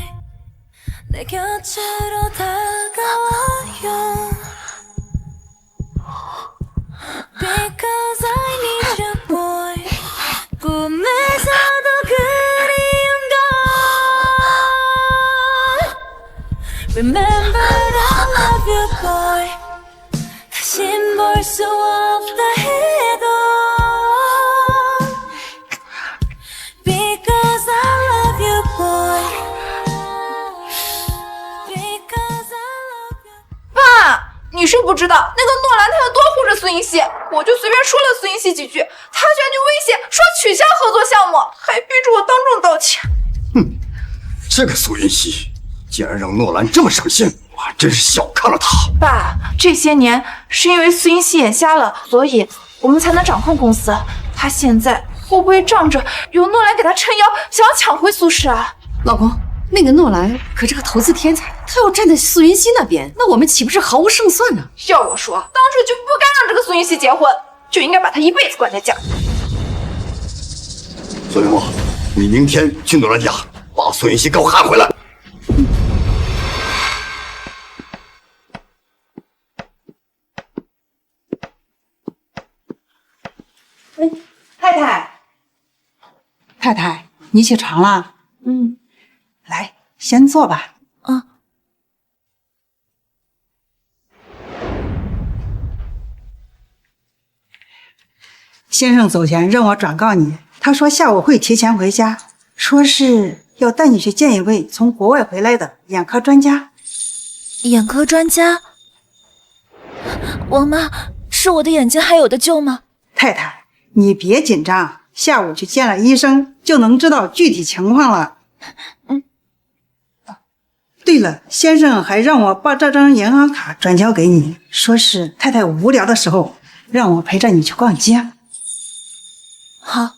내 곁으로 다가와요. Because I need you, boy. 꿈에서도 그리운 걸. Remember I love you, boy. 다신 볼 수 없다 해도. Because I love you, boy. Because I love you. 爸，你是不知道那个诺兰他有多护着孙一希，我就随便说了孙一希几句，他居然就威胁说取消合作项目，还逼着我当众道歉。这个苏云熙竟然让诺兰这么伤心，我还真是小看了他。爸，这些年是因为孙一希眼瞎了，所以我们才能掌控公司。他现在会不会仗着有诺兰给他撑腰，想要抢回苏氏啊？老公，那个诺兰可是个投资天才，他要站在苏云熙那边，那我们岂不是毫无胜算呢？要我说，当初就不该让这个孙云熙结婚，就应该把他一辈子关在家。苏云墨，你明天去诺兰家把苏云熙给我喊回来。太太，你起床了？来，先坐吧。先生走前让我转告你，他说下午会提前回家，说是要带你去见一位从国外回来的眼科专家。眼科专家？王妈，是我的眼睛还有的救吗？太太，你别紧张，下午去见了医生就能知道具体情况了。对了，先生还让我把这张银行卡转交给你，说是太太无聊的时候让我陪着你去逛街。好，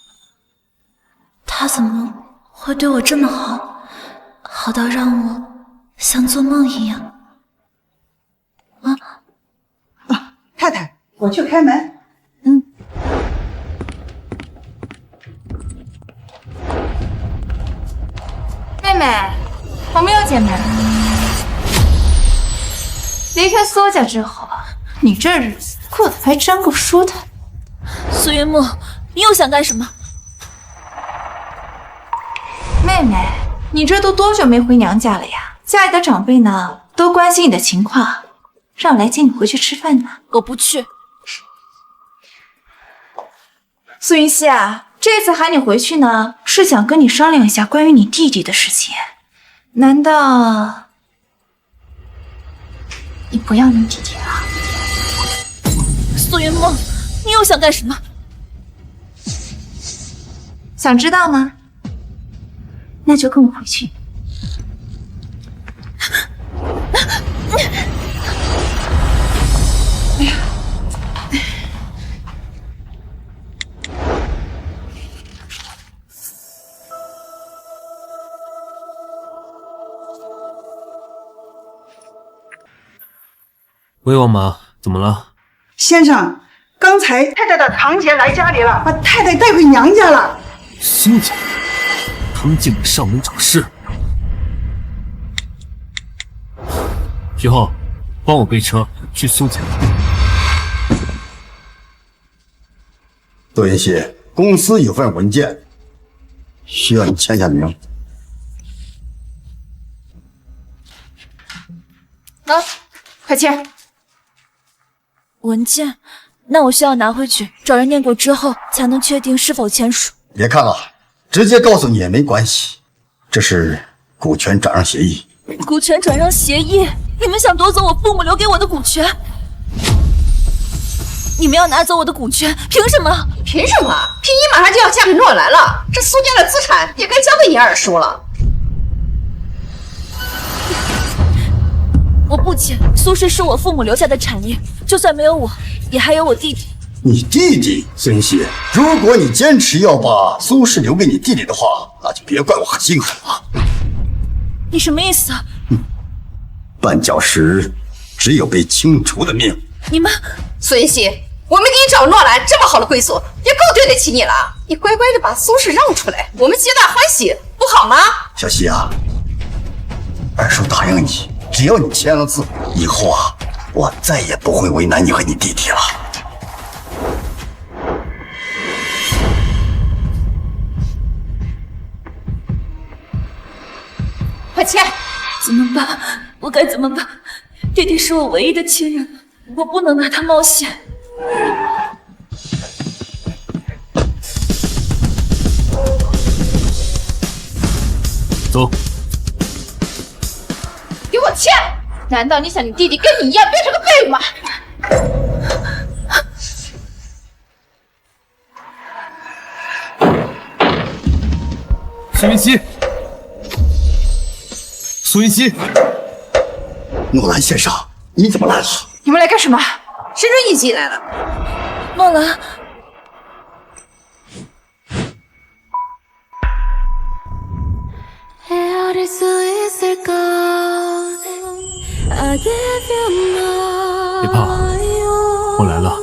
他怎么会对我这么好，好到让我像做梦一样？太太，我去开门。妹妹，我们又见面了。离开苏家之后，你这日子过得还真够舒坦。苏云木，你又想干什么？妹妹，你这都多久没回娘家了呀？家里的长辈呢，都关心你的情况，让我来接你回去吃饭呢。我不去。苏云熙啊，这次喊你回去呢，是想跟你商量一下关于你弟弟的事情。难道你不要你弟弟了？苏云木，你又想干什么？想知道吗？那就跟我回去。哎呀！喂，王妈，怎么了？先生，刚才太太的堂姐来家里了，把太太带回娘家了。苏家，他们竟敢上门找事！徐浩，帮我备车去苏家。杜云熙，公司有份文件，需要你签下名。快签。文件？那我需要拿回去，找人念过之后才能确定是否签署。别看了，直接告诉你也没关系，这是股权转让协议。股权转让协议？你们想夺走我父母留给我的股权？你们要拿走我的股权，凭什么？凭什么？凭你马上就要嫁给诺兰了，这苏家的资产也该交给你二叔了。我不签，苏氏是我父母留下的产业，就算没有我，也还有我弟弟。你弟弟孙熙，如果你坚持要把苏氏留给你弟弟的话，那就别怪我心狠了。你什么意思啊？绊脚石，只有被清除的命。你们，苏云溪，我们给你找诺兰这么好的归宿，也够对得起你了。你乖乖的把苏氏让出来，我们皆大欢喜，不好吗？小溪啊，二叔答应你，只要你签了字，以后啊，我再也不会为难你和你弟弟了。快签！怎么办？我该怎么办？弟弟是我唯一的亲人，我不能拿他冒险。走。给我签！难道你想你弟弟跟你一样变成个废物吗？苏云溪，苏云溪，诺兰先生，你怎么来了？你们来干什么？谁准你进来了？诺兰。别怕，我来了。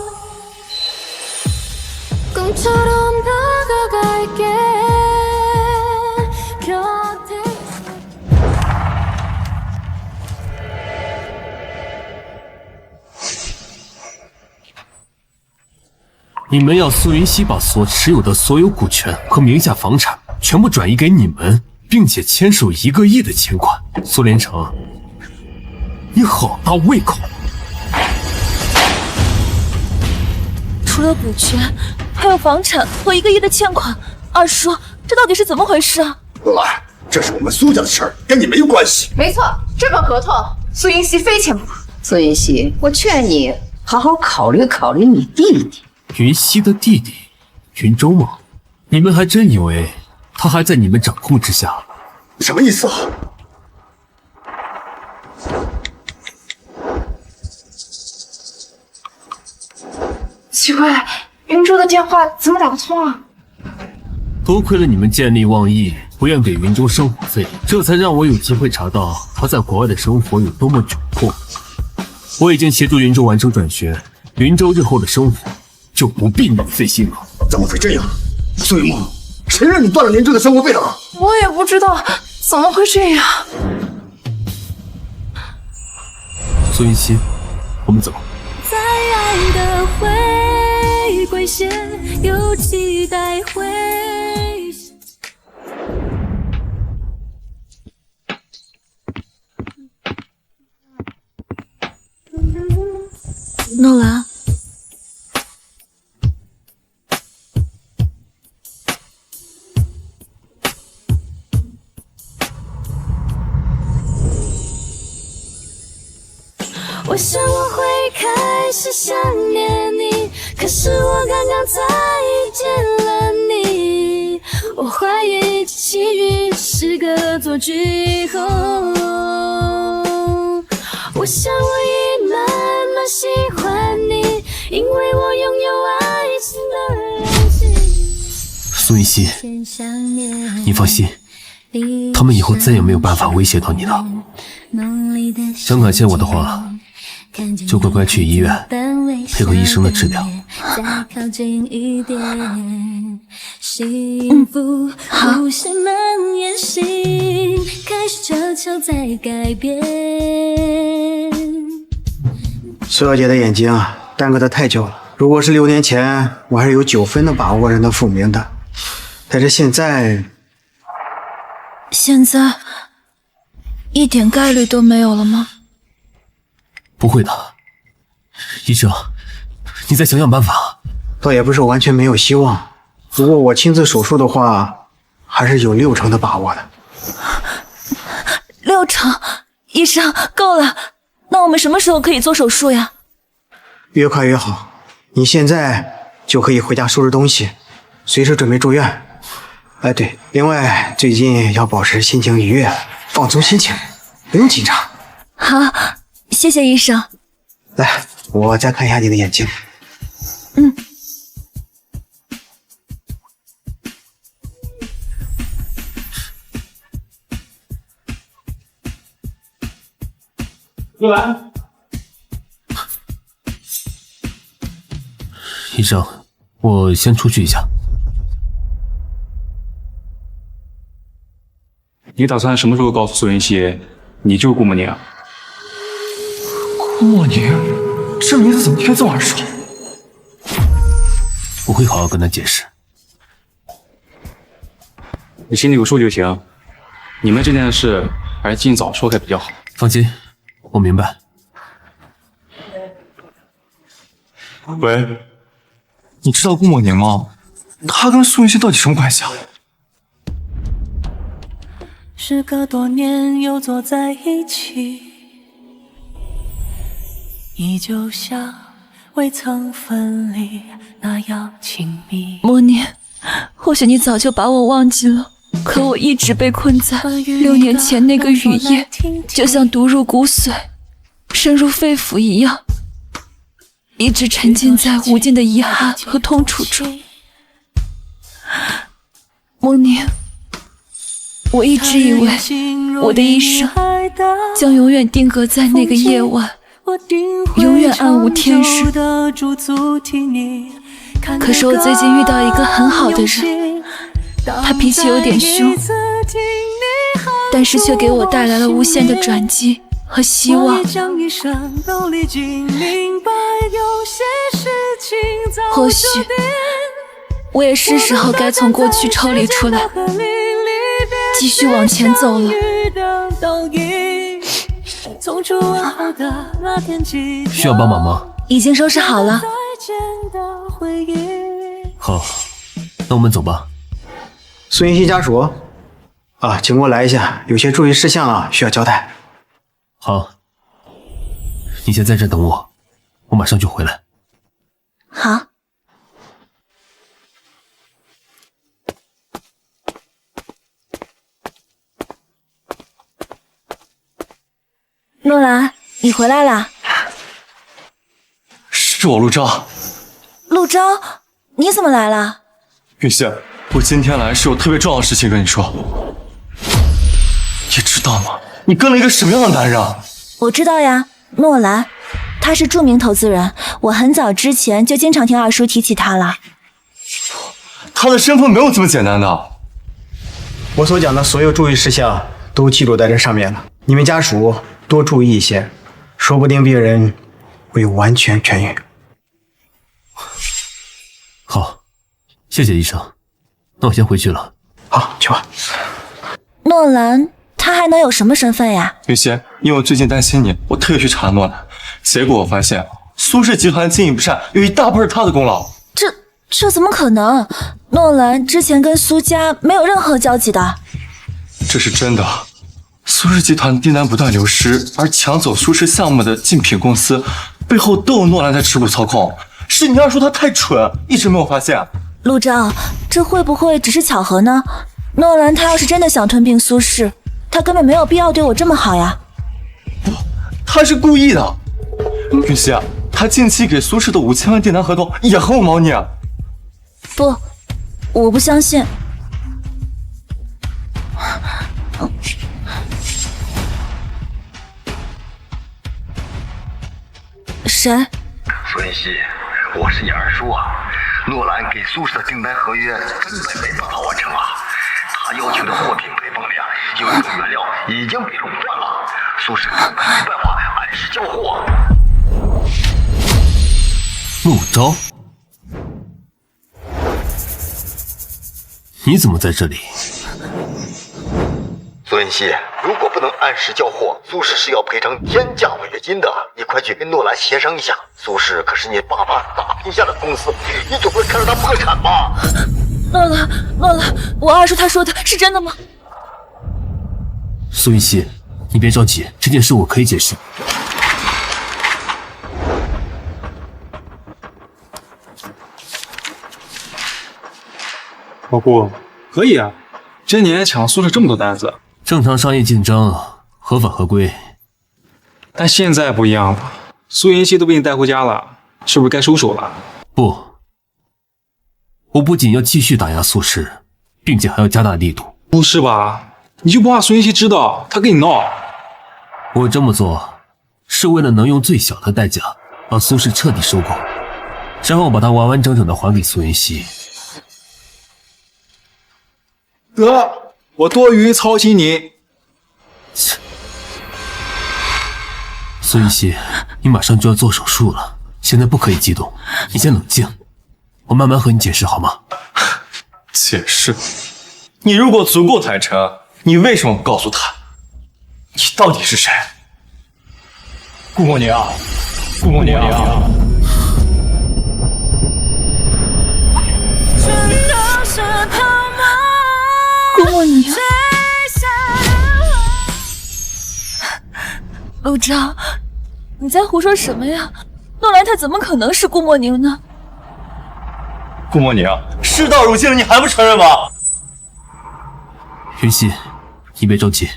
你们要苏云溪把所持有的所有股权和名下房产全部转移给你们，并且签署1个亿的钱款。苏连成，你好大胃口！除了股权，还有房产和1个亿的欠款。二叔，这到底是怎么回事啊？诺兰，这是我们苏家的事儿，跟你没有关系。没错，这份合同苏云溪非签不可。苏云溪，我劝你好好考虑考虑你弟弟。云溪的弟弟云州吗？你们还真以为他还在你们掌控之下？什么意思啊？奇怪，云州的电话怎么打不通啊？多亏了你们见利忘义，不愿给云州生活费，这才让我有机会查到他在国外的生活有多么窘迫。我已经协助云州完成转学，云州日后的生活就不必你费心了。怎么会这样？苏云梦，谁让你断了林州的生活费了？我也不知道，怎么会这样？苏云溪，我们走。在爱的回归线，有期待回响。诺兰。我想我会开始想念你，可是我刚刚才遇见了你。我怀疑这奇遇是个恶作剧后，我想我已慢慢喜欢你，因为我拥有爱情的任性。苏云溪，你放心，他们以后再也没有办法威胁到你了。想感谢我的话，就乖乖去医院配合医生的治疗。好。苏小姐的眼睛耽搁得太久了。如果是6年前，我还是有9分的把握让她复明的，但是现在一点概率都没有了吗？不会的，医生，你再想想办法。倒也不是完全没有希望，如果我亲自手术的话，还是有6成的把握的。6成？医生，够了。那我们什么时候可以做手术呀？越快越好。你现在就可以回家收拾东西，随时准备住院。哎，对，另外最近要保持心情愉悦，放松心情，不用紧张。好，谢谢医生。来，我再看一下你的眼睛。若兰，医生，我先出去一下。你打算什么时候告诉苏云溪，你就是顾慕宁？顾慕宁，这名字怎么听这么耳熟？我会好好跟他解释。你心里有数就行。你们这件事还是尽早说开比较好。放心，我明白。喂，你知道顾慕宁吗？他跟苏云溪到底什么关系啊？时隔多年又坐在一起，依旧像未曾分离那样亲密。莫念，或许你早就把我忘记了，可我一直被困在6年前那个雨夜，就像毒入骨髓，深入肺腑一样，一直沉浸在无尽的遗憾和痛楚中。莫念，我一直以为我的一生将永远定格在那个夜晚，永远暗无天日。可是我最近遇到一个很好的人，他脾气有点凶，但是却给我带来了无限的转机和希望。或许我也是时候该从过去抽离出来，继续往前走了。需要帮忙吗？已经收拾好了。好，那我们走吧。苏云溪家属啊，请过来一下，有些注意事项啊需要交代。好，你先在这等我，我马上就回来。好。诺兰，你回来啦？是我陆昭。陆昭，你怎么来了？云溪，我今天来是有特别重要的事情跟你说。你知道吗？你跟了一个什么样的男人啊？我知道呀，诺兰，他是著名投资人，我很早之前就经常听二叔提起他了。他的身份没有这么简单的。我所讲的所有注意事项都记录在这上面了，你们家属多注意一些，说不定病人会完全痊愈。好，谢谢医生，那我先回去了。好，去吧。诺兰，他还能有什么身份呀？云溪，因为我最近担心你，我特意去查诺兰，结果我发现苏氏集团经营不善，有一大半是他的功劳。这怎么可能？诺兰之前跟苏家没有任何交集的。这是真的。苏氏集团订单不断流失，而抢走苏氏项目的竞品公司背后都有诺兰在持股操控。是你二叔他太蠢，一直没有发现。陆昭，这会不会只是巧合呢？诺兰他要是真的想吞并苏氏，他根本没有必要对我这么好呀。不，他是故意的。云溪，他近期给苏氏的5000万订单合同也很有猫腻啊。不，我不相信。谁？苏云溪，我是你二叔啊。诺兰给苏氏的订单合约根本没办法完成啊，他要求的货品配方量有一种原料已经被垄断了，苏氏根本没办法按时交货。陆昭，你怎么在这里？苏云溪，如果不能按时交货，苏氏是要赔偿天价违约金的。你快去跟诺兰协商一下，苏氏可是你爸爸打拼下的公司，你总不会看着他破产吧？诺兰，我二叔他说的是真的吗？苏云溪，你别着急，这件事我可以解释。老顾，可以啊，今年抢苏氏这么多单子。正常商业竞争，合法合规。但现在不一样了，苏云溪都被你带回家了，是不是该收手了？不，我不仅要继续打压苏氏，并且还要加大力度。不是吧？你就不怕苏云溪知道他跟你闹？我这么做是为了能用最小的代价把苏氏彻底收购，然后把它完完整整的还给苏云溪。得，我多余操心你。苏云溪，你马上就要做手术了，现在不可以激动，你先冷静，我慢慢和你解释好吗？解释？你如果足够坦诚，你为什么不告诉他，你到底是谁？顾默宁，顾默宁。顾默宁，陆昭，你在胡说什么呀？诺兰他怎么可能是顾默宁呢？顾默宁，事到如今了，你还不承认吗？云溪，你别着急，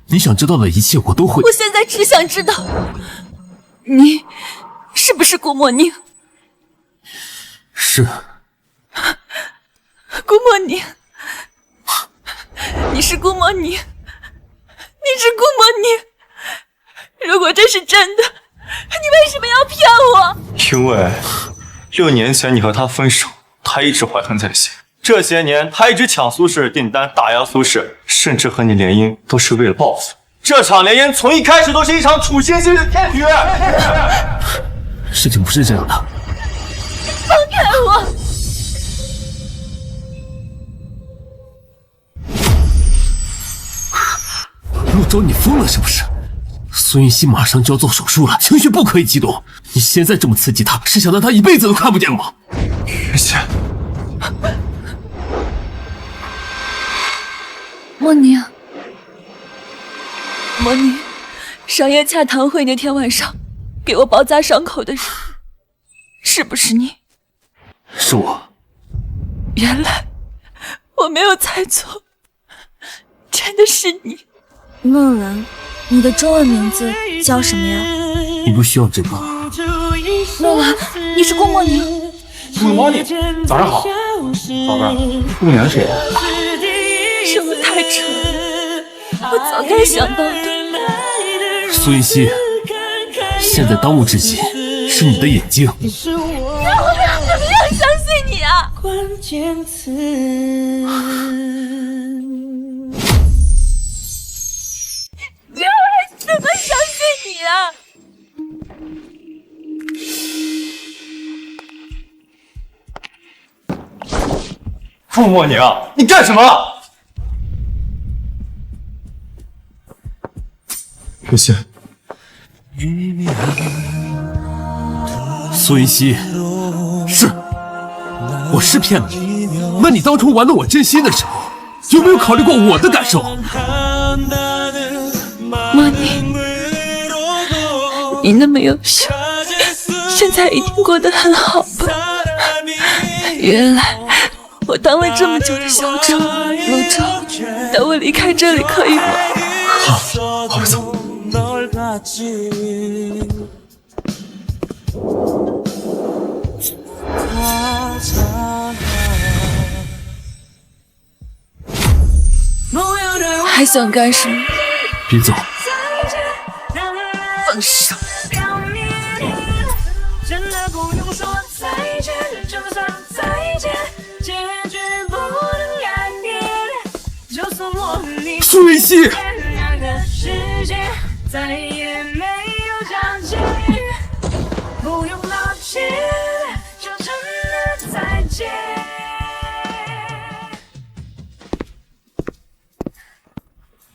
你想知道的一切我都会。我现在只想知道，你是不是顾默宁？是。顾默宁，你是顾默宁，你是顾默宁。如果这是真的，你为什么要骗我？因为6年前你和他分手，他一直怀恨在心。这些年，他一直抢苏氏订单，打压苏氏，甚至和你联姻都是为了报复。这场联姻从一开始都是一场处心积虑的骗局。事情不是这样的。放开我！陆昭，你疯了是不是？苏云溪马上就要做手术了，情绪不可以激动。你现在这么刺激他，是想让他一辈子都看不见吗？云溪。默宁，默宁，商业洽谈会那天晚上给我包扎伤口的人，是不是你？是我。原来我没有猜错，真的是你。诺兰，你的中文名字叫什么呀？你不需要这个。诺兰，你是顾默宁。顾默宁，早上好，宝贝儿，顾念是谁？是我太蠢了，我早该想到的。苏云溪，现在当务之急是你的眼睛。那我怎么样相信你啊？关键词。那我还怎么相信你啊？顾默宁，你干什么？云溪，苏云溪，是，我是骗了你。那你当初玩弄我真心的时候，有没有考虑过我的感受？默宁，你那么优秀，现在一定过得很好吧？原来我当了这么久的小丑，陆昭，带我离开这里可以吗？好，好走。还想干什么？别走！放手！苏云溪！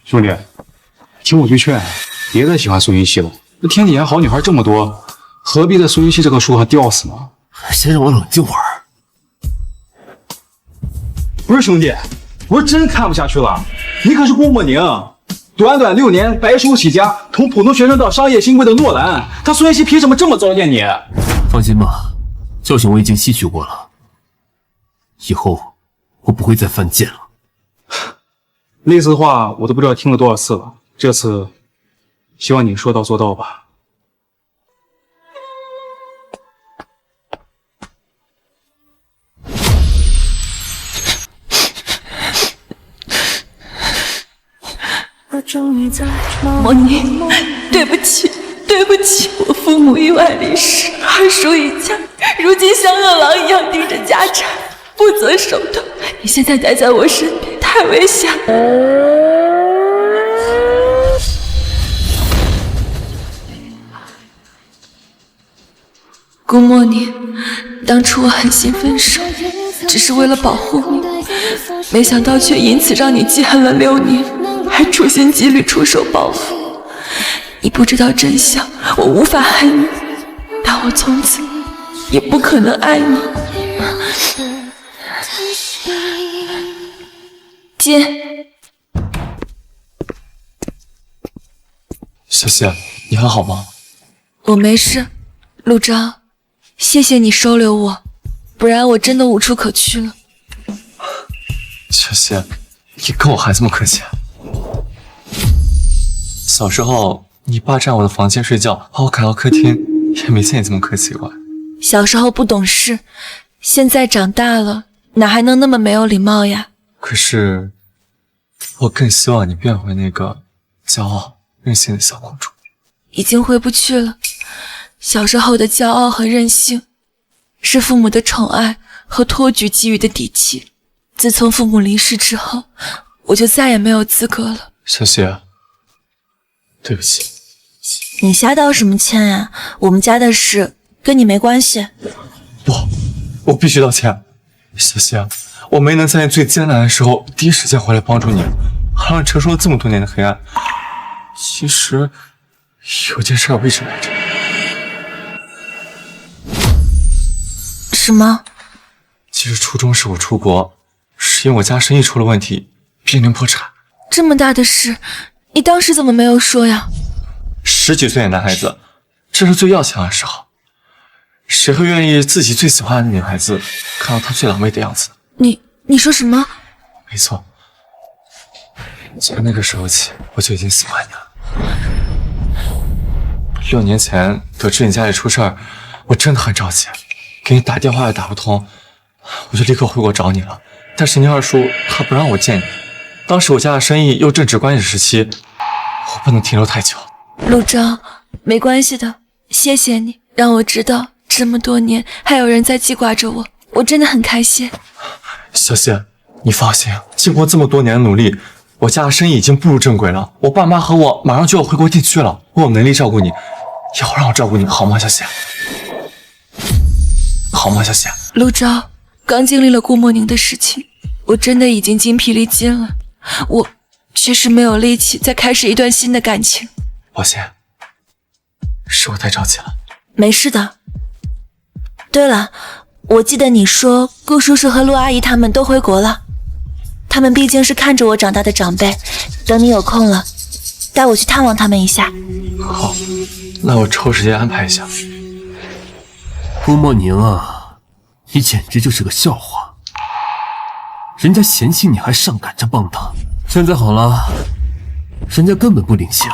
兄弟，听我句劝，别再喜欢苏云溪了。那天底下好女孩这么多，何必在苏云溪这个树上吊死呢？先让我冷静会儿。不是兄弟，我是真看不下去了。你可是顾默宁，短短6年白手起家，从普通学生到商业新贵的诺兰，他苏云溪凭什么这么糟践你？放心吧，教训我已经吸取过了，以后我不会再犯贱了。类似的话我都不知道听了多少次了，这次希望你说到做到吧。默宁，对不起，对不起，我父父母意外离世，二叔一家如今像饿狼一样盯着家产，不择手段。你现在待在我身边太危险了。顾莫宁，当初我狠心分手，只是为了保护你，没想到却因此让你记恨了6年，还处心积虑出手报复。你不知道真相，我无法恨你，但我从此也不可能爱你。接。小希，你还好吗？我没事，陆钊。谢谢你收留我，不然我真的无处可去了。小希，你跟我还这么客气？小时候你爸占我的房间睡觉，把我赶到客厅，也没见你这么客气过。小时候不懂事，现在长大了，哪还能那么没有礼貌呀？可是，我更希望你变回那个骄傲任性的小公主。已经回不去了。小时候的骄傲和任性，是父母的宠爱和托举给予的底气。自从父母离世之后，我就再也没有资格了。小希，对不起。你瞎道什么歉呀？我们家的事跟你没关系。不，我必须道歉。小希，我没能在你最艰难的时候第一时间回来帮助你，还让你承受了这么多年的黑暗。其实有件事我一直瞒着。什么？其实初中时我出国，是因为我家生意出了问题，濒临破产。这么大的事，你当时怎么没有说呀？10几岁的男孩子，这是最要强的时候，谁会愿意自己最喜欢的女孩子看到她最狼狈的样子？你说什么？没错，从那个时候起，我就已经喜欢你了。6年前得知你家里出事儿，我真的很着急，给你打电话也打不通，我就立刻回国找你了。但是你二叔他不让我见你，当时我家的生意又正值关键时期，我不能停留太久。陆钊，没关系的，谢谢你让我知道这么多年还有人在记挂着我，我真的很开心。小希，你放心，经过这么多年的努力，我家的生意已经步入正轨了，我爸妈和我马上就要回国定居了，我有能力照顾你，以后让我照顾你好吗，小希？好吗，小希？陆钊，刚经历了顾莫宁的事情，我真的已经精疲力尽了，我确实没有力气再开始一段新的感情。抱歉，是我太着急了。没事的。对了，我记得你说顾叔叔和陆阿姨他们都回国了，他们毕竟是看着我长大的长辈，等你有空了，带我去探望他们一下。好，那我抽时间安排一下。顾莫宁啊，你简直就是个笑话，人家嫌弃你还上赶着帮他，现在好了，人家根本不领情。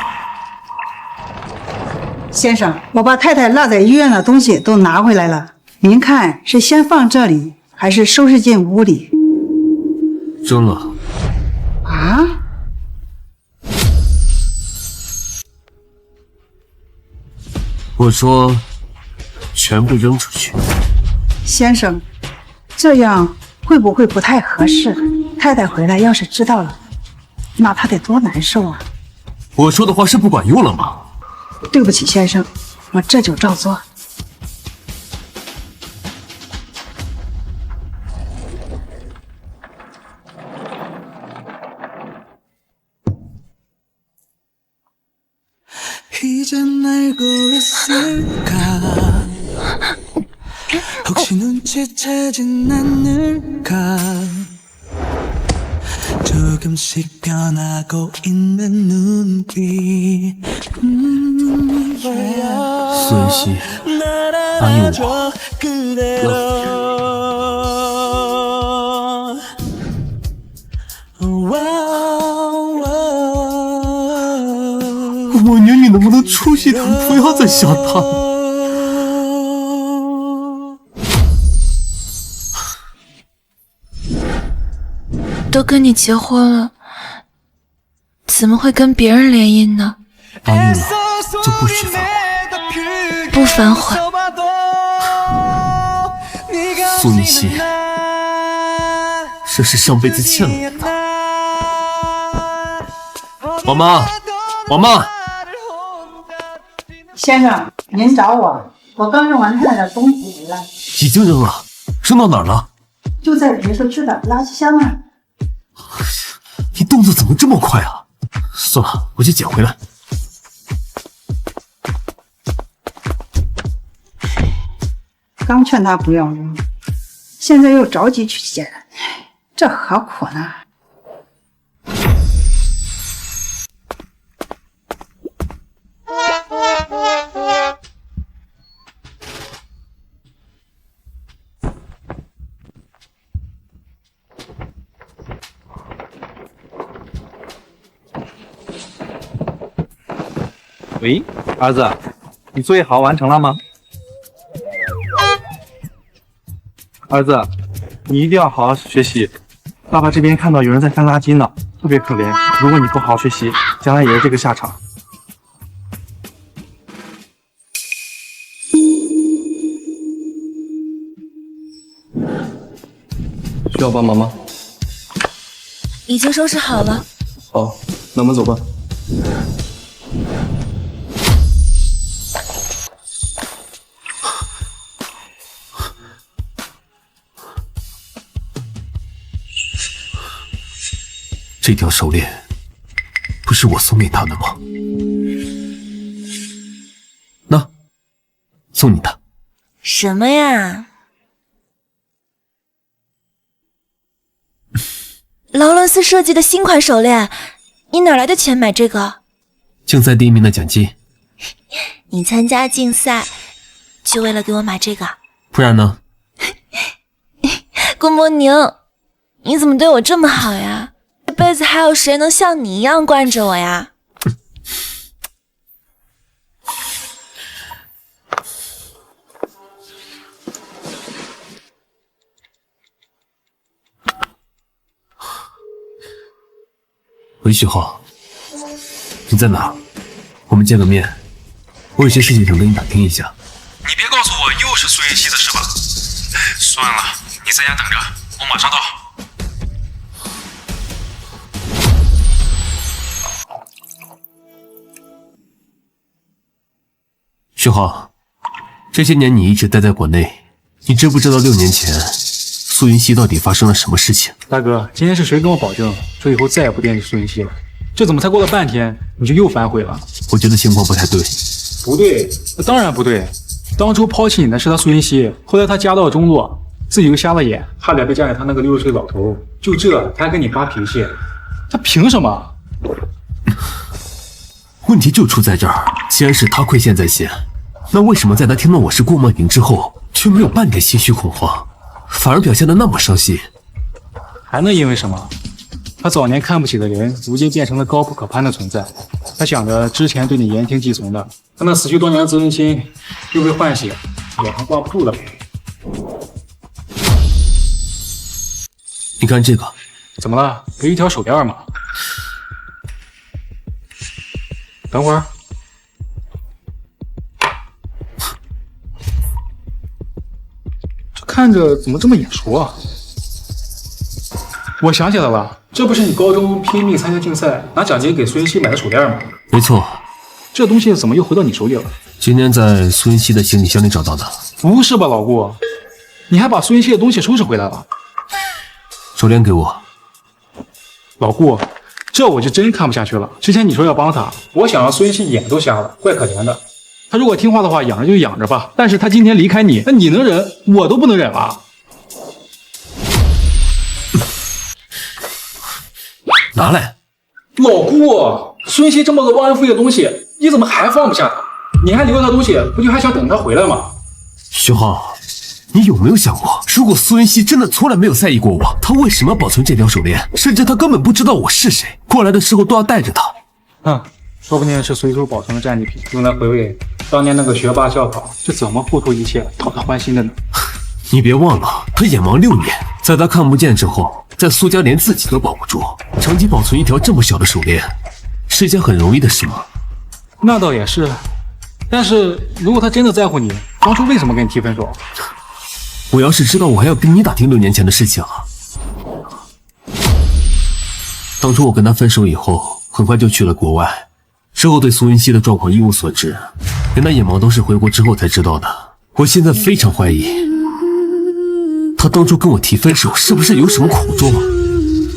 先生，我把太太落在医院的东西都拿回来了，您看是先放这里，还是收拾进屋里？扔了。啊？我说全部扔出去。先生，这样会不会不太合适？太太回来要是知道了，那她得多难受啊！我说的话是不管用了吗？对不起，先生，我这就照做。조금씩 변하고 있는 눈빛 孙恩熙，答应我，顾莫宁，你能不能出息点，不要再想他了？都跟你结婚了，怎么会跟别人联姻呢？答应我，就不许反悔。不反悔。苏云溪，这是上辈子欠了你的。王妈，王妈，先生，您找我，我刚扔完太太的东西回来，已经扔了，扔到哪儿了？就在别墅区的垃圾箱啊。你动作怎么这么快啊？算了，我去捡回来。刚劝他不要扔，现在又着急去捡，这何苦呢？喂，儿子，你作业好完成了吗？儿子，你一定要好好学习。爸爸这边看到有人在翻垃圾呢，特别可怜。如果你不好好学习，将来也是这个下场。需要帮忙吗？已经收拾好了。好，那我们走吧。这条手链不是我送给他的吗？那，送你的。什么呀？劳伦斯设计的新款手链，你哪来的钱买这个？竞赛第1名的奖金。你参加竞赛，就为了给我买这个？不然呢？顾莫宁，你怎么对我这么好呀？这辈子还有谁能像你一样惯着我呀？喂，许浩，你在哪儿？我们见个面，我有些事情想跟你打听一下。你别告诉我又是苏云溪的事吧？算了，你在家等着，我马上到。许浩，这些年你一直待在国内，你知不知道6年前苏云溪到底发生了什么事情？大哥，今天是谁跟我保证说以后再也不惦记苏云溪了？这怎么才过了半天你就又反悔了？我觉得情况不太对。不对，当然不对。当初抛弃你的是他苏云溪，后来他家道中落，自己又瞎了眼，差点被嫁给他那个60岁老头。就这，他还跟你发脾气，他凭什么？问题就出在这儿，既然是他亏欠在先，那为什么在他听到我是顾梦莹之后，却没有半点心虚恐慌，反而表现得那么伤心？还能因为什么？他早年看不起的人，如今变成了高不可攀的存在。他想着之前对你言听计从的，他那死去多年的自尊心又被唤醒，眼上挂不住了。你看这个，怎么了？不是一条手链吗？等会儿，这看着怎么这么眼熟啊？我想起来了，这不是你高中拼命参加竞赛，拿奖金给苏云溪买的手链吗？没错。这东西怎么又回到你手里了？今天在苏云溪的行李箱里找到的。不是吧，老顾？你还把苏云溪的东西收拾回来了？手链给我。老顾，这我就真看不下去了。之前你说要帮他，我想让苏云溪眼都瞎了，怪可怜的。他如果听话的话，养着就养着吧。但是他今天离开你，那你能忍，我都不能忍啊！拿来。老顾，苏云溪这么个忘恩负义的东西，你怎么还放不下他？你还留着他东西，不就还想等他回来吗？徐浩，你有没有想过，如果苏云溪真的从来没有在意过我，他为什么要保存这条手链？甚至他根本不知道我是谁，过来的时候都要带着他。说不定是随手保存的战利品，用来回味当年那个学霸校草是怎么付出一切讨他欢心的呢？你别忘了，他眼盲6年，在他看不见之后，在苏家连自己都保不住，长期保存一条这么小的手链，是件很容易的事吗？那倒也是，但是如果他真的在乎你，当初为什么跟你提分手？我要是知道，我还要跟你打听6年前的事情啊。当初我跟他分手以后，很快就去了国外，之后对苏云熙的状况一无所知，连他眼毛都是回国之后才知道的。我现在非常怀疑，他当初跟我提分手是不是有什么苦衷啊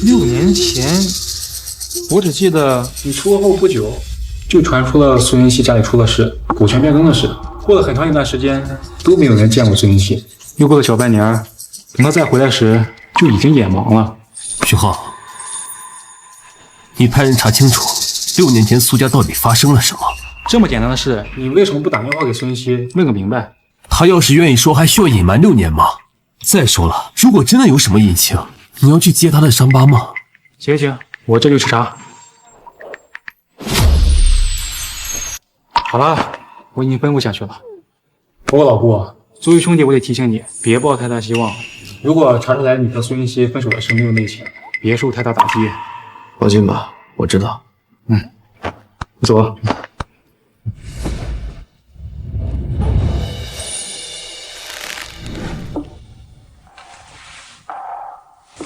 ？6年前，我只记得你出国后不久，就传出了苏云熙家里出了事，股权变更的事。过了很长一段时间，都没有人见过苏云熙。又过了小半年，等他再回来时，就已经眼盲了。徐浩，你派人查清楚6年前苏家到底发生了什么。这么简单的事，你为什么不打电话给苏云熙问个明白？他要是愿意说，还需要隐瞒6年吗？再说了，如果真的有什么隐情，你要去揭他的伤疤吗？行，我这就去查。好了，我已经奔不下去了。不过老顾，作为兄弟，我得提醒你，别抱太大希望。如果查出来你和苏云熙分手的事没有内情，别受太大打击。放心吧，我知道。我走了。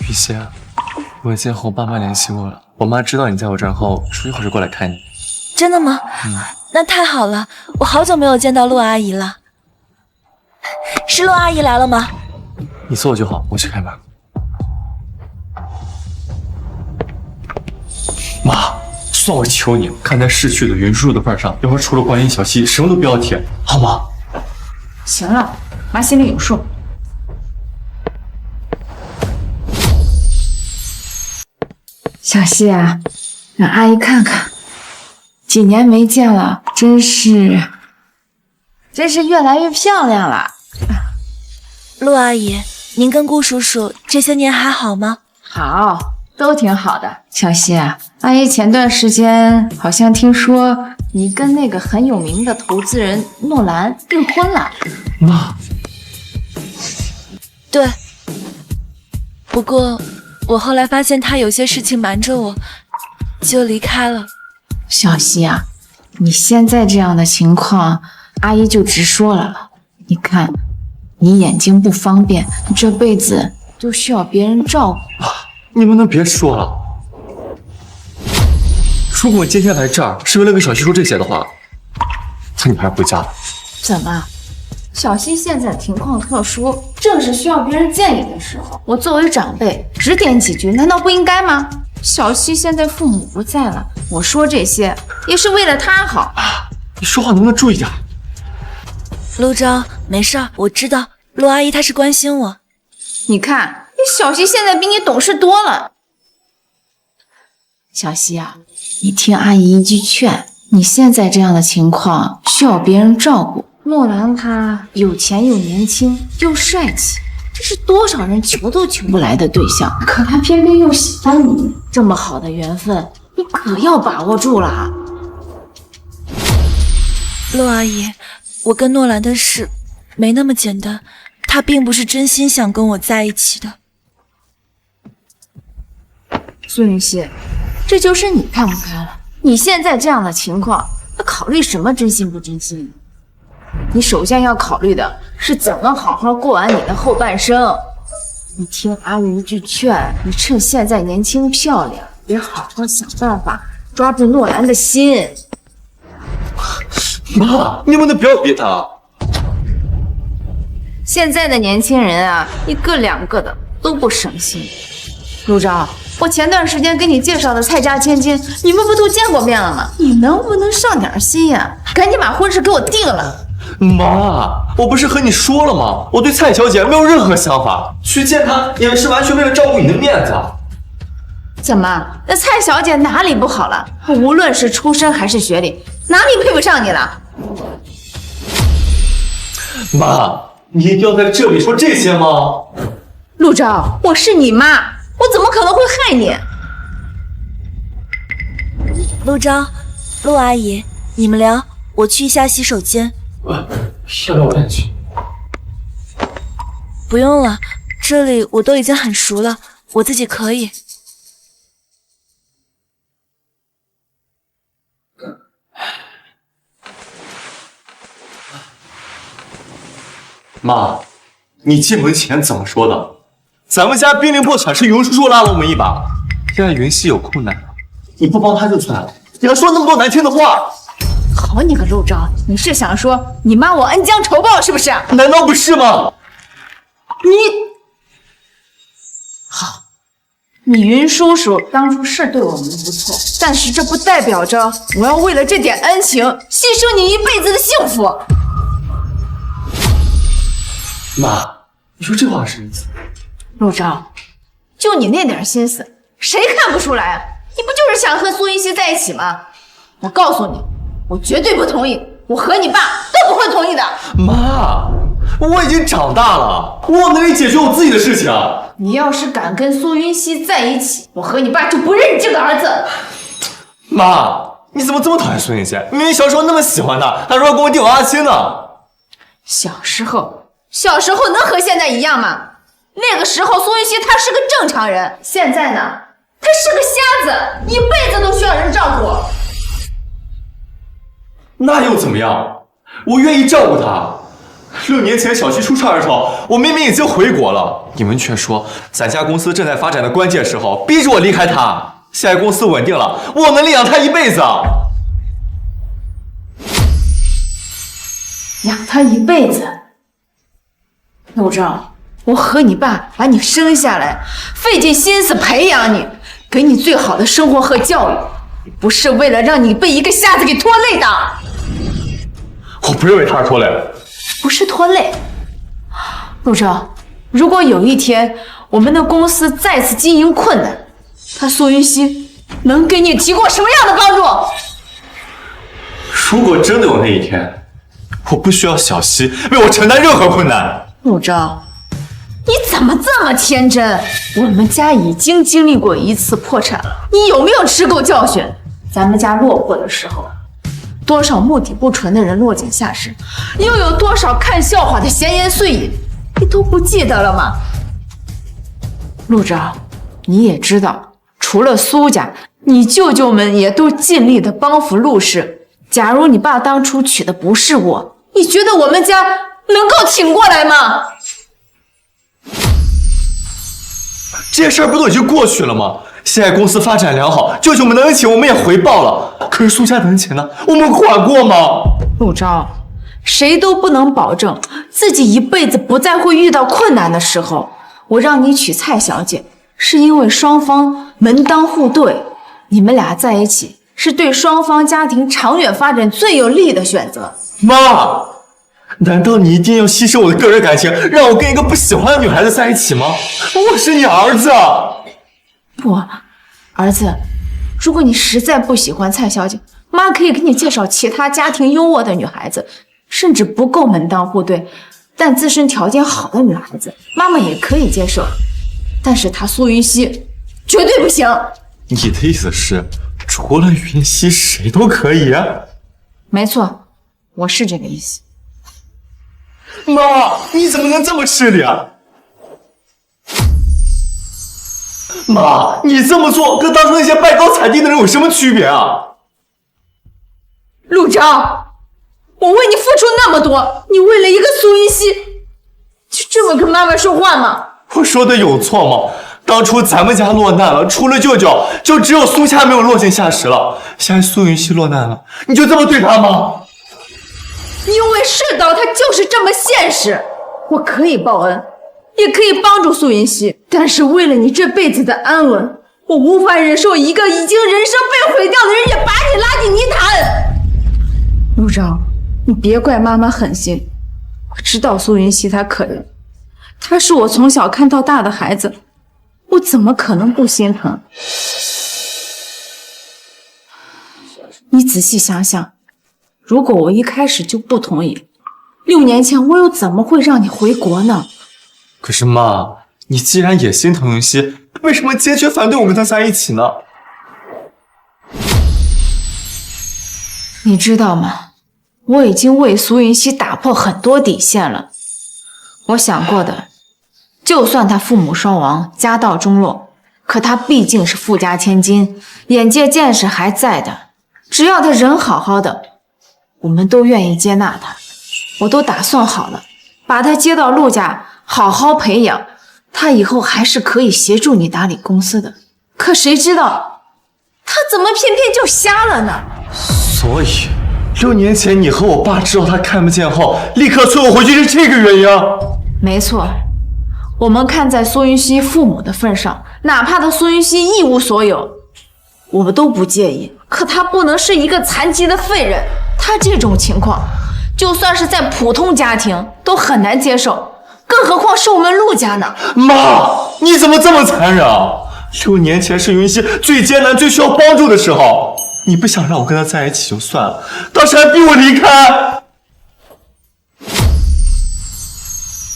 雨熙，我已经和我爸妈联系过了，我妈知道你在我这儿后，说一会儿就过来看你。真的吗？那太好了，我好久没有见到陆阿姨了。是陆阿姨来了吗？你坐就好，我去开门。妈，算我求你，看在逝去的云叔叔的份上，要说除了关心小溪，什么都不要提，好吗？行了，妈心里有数。小溪啊，让阿姨看看，几年没见了，真是越来越漂亮了。陆阿姨，您跟顾叔叔这些年还好吗？好，都挺好的。小溪啊，阿姨前段时间好像听说你跟那个很有名的投资人诺兰订婚了。妈，对。不过我后来发现他有些事情瞒着我，就离开了。小溪啊，你现在这样的情况，阿姨就直说了。你看，你眼睛不方便，你这辈子都需要别人照顾。你们能别说了？如果我今天来这儿是为了跟小溪说这些的话，那你还是回家吧。怎么？小溪现在情况特殊，正是需要别人建议的时候。我作为长辈，指点几句，难道不应该吗？小溪现在父母不在了，我说这些也是为了她好。你说话能不能注意点？陆昭，没事儿，我知道陆阿姨她是关心我。你看，你小溪现在比你懂事多了。小溪啊，你听阿姨一句劝，你现在这样的情况需要别人照顾。诺兰他有钱又年轻又帅气，这是多少人求都求不来的对象，可他偏偏又喜欢你，这么好的缘分，你可要把握住了。陆阿姨，我跟诺兰的事没那么简单，他并不是真心想跟我在一起的。苏云熙，这就是你看不开了。你现在这样的情况，要考虑什么真心不真心？你首先要考虑的是怎么好好过完你的后半生。你听阿姨一句劝，你趁现在年轻漂亮，别好好想办法抓住诺兰的心。妈，你们能不要逼他？现在的年轻人啊，一个两个的都不省心。陆昭，我前段时间给你介绍的蔡家千金，你们不都见过面了吗？你能不能上点心呀？赶紧把婚事给我定了。妈，我不是和你说了吗？我对蔡小姐没有任何想法，去见她也是完全为了照顾你的面子。怎么？那蔡小姐哪里不好了？无论是出身还是学历，哪里配不上你了？妈，你一定要在这里说这些吗？陆昭，我是你妈，我怎么可能会害你？陆昭，陆阿姨，你们聊，我去一下洗手间。要不要我带你去？不用了，这里我都已经很熟了，我自己可以。妈，你进门前怎么说的？咱们家濒临破产是云叔叔拉了我们一把，现在云溪有困难了，你不帮他就算了，你还说那么多难听的话。好你个陆昭，你是想说你妈我恩将仇报是不是？难道不是吗？好，你云叔叔当初是对我们不错，但是这不代表着我要为了这点恩情牺牲你一辈子的幸福。妈，你说这话是意思？陆昭，就你那点心思，谁看不出来啊？你不就是想和苏云熙在一起吗？我告诉你，我绝对不同意，我和你爸都不会同意的。妈，我已经长大了，我有能力解决我自己的事情啊。你要是敢跟苏云熙在一起，我和你爸就不认你这个儿子。妈，你怎么这么讨厌苏云熙？明明小时候那么喜欢他，他说要跟我弟娃娃亲呢。小时候能和现在一样吗？那个时候苏云熙他是个正常人，现在呢，他是个瞎子，一辈子都需要人照顾。那又怎么样？我愿意照顾他。6年前小七出事的时候，我明明已经回国了，你们却说咱家公司正在发展的关键时候，逼着我离开他。现在公司稳定了，我有能力养他一辈子。养他一辈子？陆昭，我和你爸把你生下来，费尽心思培养你，给你最好的生活和教育，不是为了让你被一个瞎子给拖累的。我不认为他是拖累，不是拖累。陆昭，如果有一天我们的公司再次经营困难，他苏云熙能给你提供什么样的帮助？如果真的有那一天，我不需要小西为我承担任何困难。陆昭，你怎么这么天真？我们家已经经历过一次破产了，你有没有吃够教训？咱们家落魄的时候，多少目的不纯的人落井下石，又有多少看笑话的闲言碎语，你都不记得了吗？陆昭，你也知道，除了苏家，你舅舅们也都尽力的帮扶陆氏。假如你爸当初娶的不是我，你觉得我们家能够挺过来吗？这些事儿不都已经过去了吗？现在公司发展良好，舅舅们的恩情我们也回报了。可是苏家的恩情呢？我们管过吗？陆昭，谁都不能保证自己一辈子不再会遇到困难的时候。我让你娶蔡小姐，是因为双方门当户对，你们俩在一起是对双方家庭长远发展最有利的选择。妈，难道你一定要牺牲我的个人感情，让我跟一个不喜欢的女孩子在一起吗？我是你儿子。不，儿子，如果你实在不喜欢蔡小姐，妈可以给你介绍其他家庭优渥的女孩子，甚至不够门当户对，但自身条件好的女孩子，妈妈也可以接受。但是她苏云熙绝对不行。你的意思是，除了云溪，谁都可以？没错，我是这个意思。妈，你怎么能这么势利啊？妈，你这么做跟当初那些拜高踩低的人有什么区别啊？陆昭，我为你付出那么多，你为了一个苏云熙，就这么跟妈妈说话吗？我说的有错吗？当初咱们家落难了，除了舅舅，就只有苏家没有落井下石了。现在苏云熙落难了，你就这么对他吗？因为世道它就是这么现实，我可以报恩，也可以帮助苏云熙，但是为了你这辈子的安稳，我无法忍受一个已经人生被毁掉的人也把你拉进泥潭。陆昭，你别怪妈妈狠心，我知道苏云熙她可怜，她是我从小看到大的孩子，我怎么可能不心疼？你仔细想想，如果我一开始就不同意，6年前我又怎么会让你回国呢？可是妈，你既然也心疼云溪，为什么坚决反对我跟他在一起呢？你知道吗？我已经为苏云熙打破很多底线了。我想过的，就算他父母双亡，家道中落，可他毕竟是富家千金，眼界见识还在的。只要他人好好的，我们都愿意接纳他。我都打算好了，把他接到陆家，好好培养，他以后还是可以协助你打理公司的。可谁知道，他怎么偏偏就瞎了呢？所以6年前你和我爸知道他看不见后，立刻催我回去是这个原因？没错，我们看在苏云熙父母的份上，哪怕他苏云熙一无所有，我们都不介意。可他不能是一个残疾的废人，他这种情况，就算是在普通家庭都很难接受，更何况是我们陆家呢？妈，你怎么这么残忍啊？6年前是云熙最艰难、最需要帮助的时候，你不想让我跟他在一起就算了，当时还逼我离开。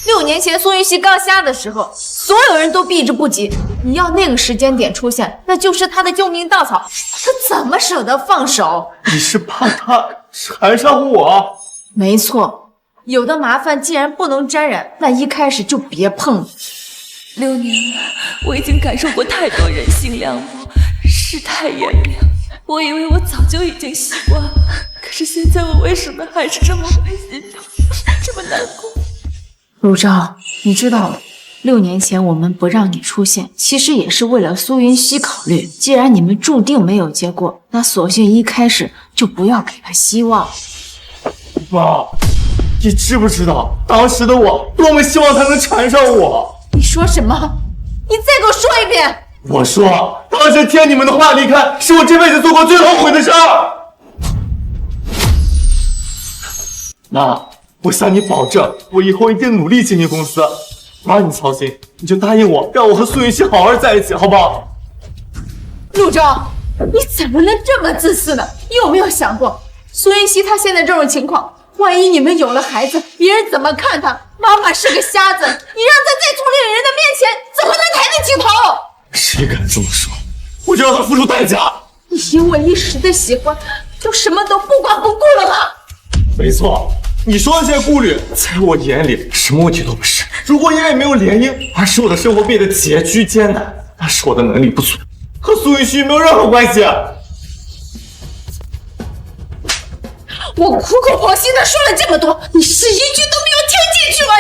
6年前苏云熙刚瞎的时候，所有人都避之不及。你要那个时间点出现，那就是他的救命稻草，他怎么舍得放手？你是怕他缠上我？没错，有的麻烦既然不能沾染，那一开始就别碰。6年了，我已经感受过太多人性凉薄，世态炎凉。我以为我早就已经习惯了，可是现在我为什么还是这么会心痛，这么难过？陆钊，你知道的，6年前我们不让你出现，其实也是为了苏云熙考虑。既然你们注定没有结果，那索性一开始就不要给他希望。妈，你知不知道当时的我多么希望他能缠上我？你说什么？你再给我说一遍！我说，当时听你们的话离开，是我这辈子做过最后悔的事儿。妈，我向你保证，我以后一定努力经营公司。妈，你操心，你就答应我，让我和苏云熙好好在一起，好不好？陆钊，你怎么能这么自私呢？你有没有想过，苏云熙她现在这种情况，万一你们有了孩子，别人怎么看她？妈妈是个瞎子，你让她在同龄人的面前怎么能抬得起头？谁敢这么说？我就让他付出代价。你因为一时的喜欢，就什么都不管不顾了吗？没错，你说的这些顾虑，在我眼里什么问题都不是。如果因为没有联姻而使我的生活变得拮据艰难，那是我的能力不足，和苏云熙没有任何关系。我苦口婆心的说了这么多，你是一句都没有听进去吗？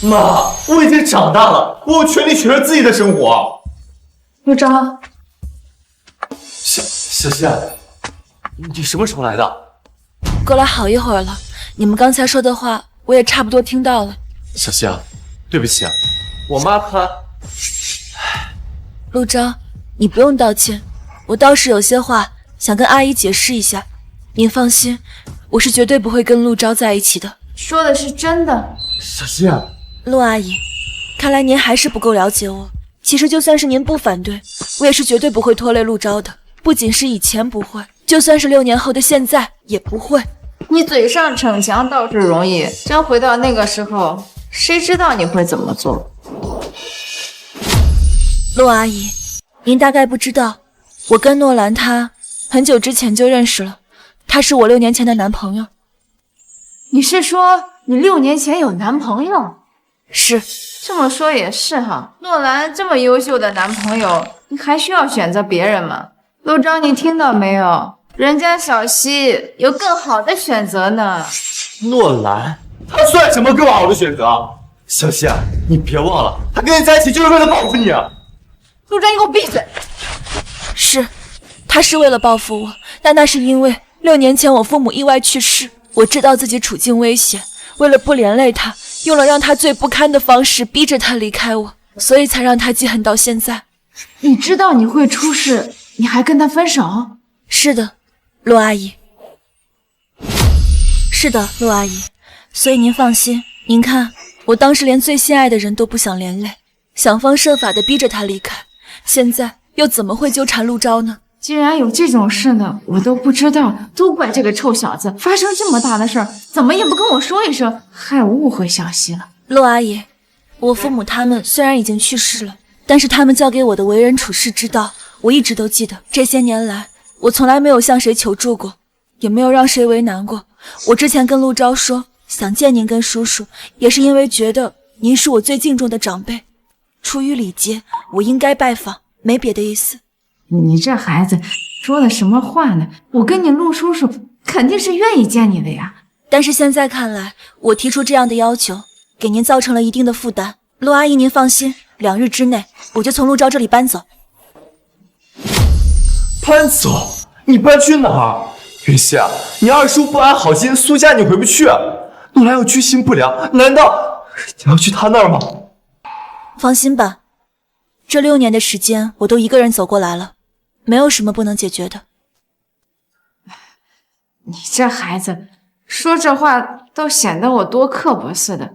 你妈，我已经长大了，我有权利选择自己的生活。陆钊，小希，你什么时候来的？过来好一会儿了，你们刚才说的话我也差不多听到了。小希，对不起，我妈她……陆钊，你不用道歉，我倒是有些话想跟阿姨解释一下。您放心，我是绝对不会跟陆钊在一起的。说的是真的？小希，陆阿姨，看来您还是不够了解我。其实就算是您不反对，我也是绝对不会拖累陆钊的。不仅是以前不会，就算是6年后的现在也不会。你嘴上逞强倒是容易，真回到那个时候，谁知道你会怎么做？陆阿姨，您大概不知道，我跟诺兰他很久之前就认识了，他是我6年前的男朋友。你是说你6年前有男朋友？是。这么说也是哈，诺兰这么优秀的男朋友，你还需要选择别人吗？陆钊，你听到没有？人家小希有更好的选择呢。诺兰，他算什么更好的选择？小希，你别忘了，他跟你在一起就是为了报复你。陆钊，你给我闭嘴！是，他是为了报复我，但那是因为6年前我父母意外去世，我知道自己处境危险，为了不连累他，用了让他最不堪的方式逼着他离开我，所以才让他记恨到现在。你知道你会出事，你还跟他分手？是的，陆阿姨。是的，陆阿姨。所以您放心，您看，我当时连最心爱的人都不想连累，想方设法的逼着他离开，现在又怎么会纠缠陆钊呢？既然有这种事呢，我都不知道，都怪这个臭小子，发生这么大的事儿，怎么也不跟我说一声，害我误会小希了。陆阿姨，我父母他们虽然已经去世了，但是他们教给我的为人处事之道，我一直都记得。这些年来，我从来没有向谁求助过，也没有让谁为难过。我之前跟陆钊说想见您跟叔叔，也是因为觉得您是我最敬重的长辈，出于礼节，我应该拜访，没别的意思。你这孩子说的什么话呢？我跟你陆叔叔肯定是愿意见你的呀。但是现在看来，我提出这样的要求，给您造成了一定的负担。陆阿姨，您放心，2日之内我就从陆昭这里搬走。搬走？你搬去哪儿？云溪，你二叔不安好心，苏家你回不去，诺兰又居心不良，难道你要去他那儿吗？放心吧，这6年的时间我都一个人走过来了，没有什么不能解决的。你这孩子说这话都显得我多刻薄似的。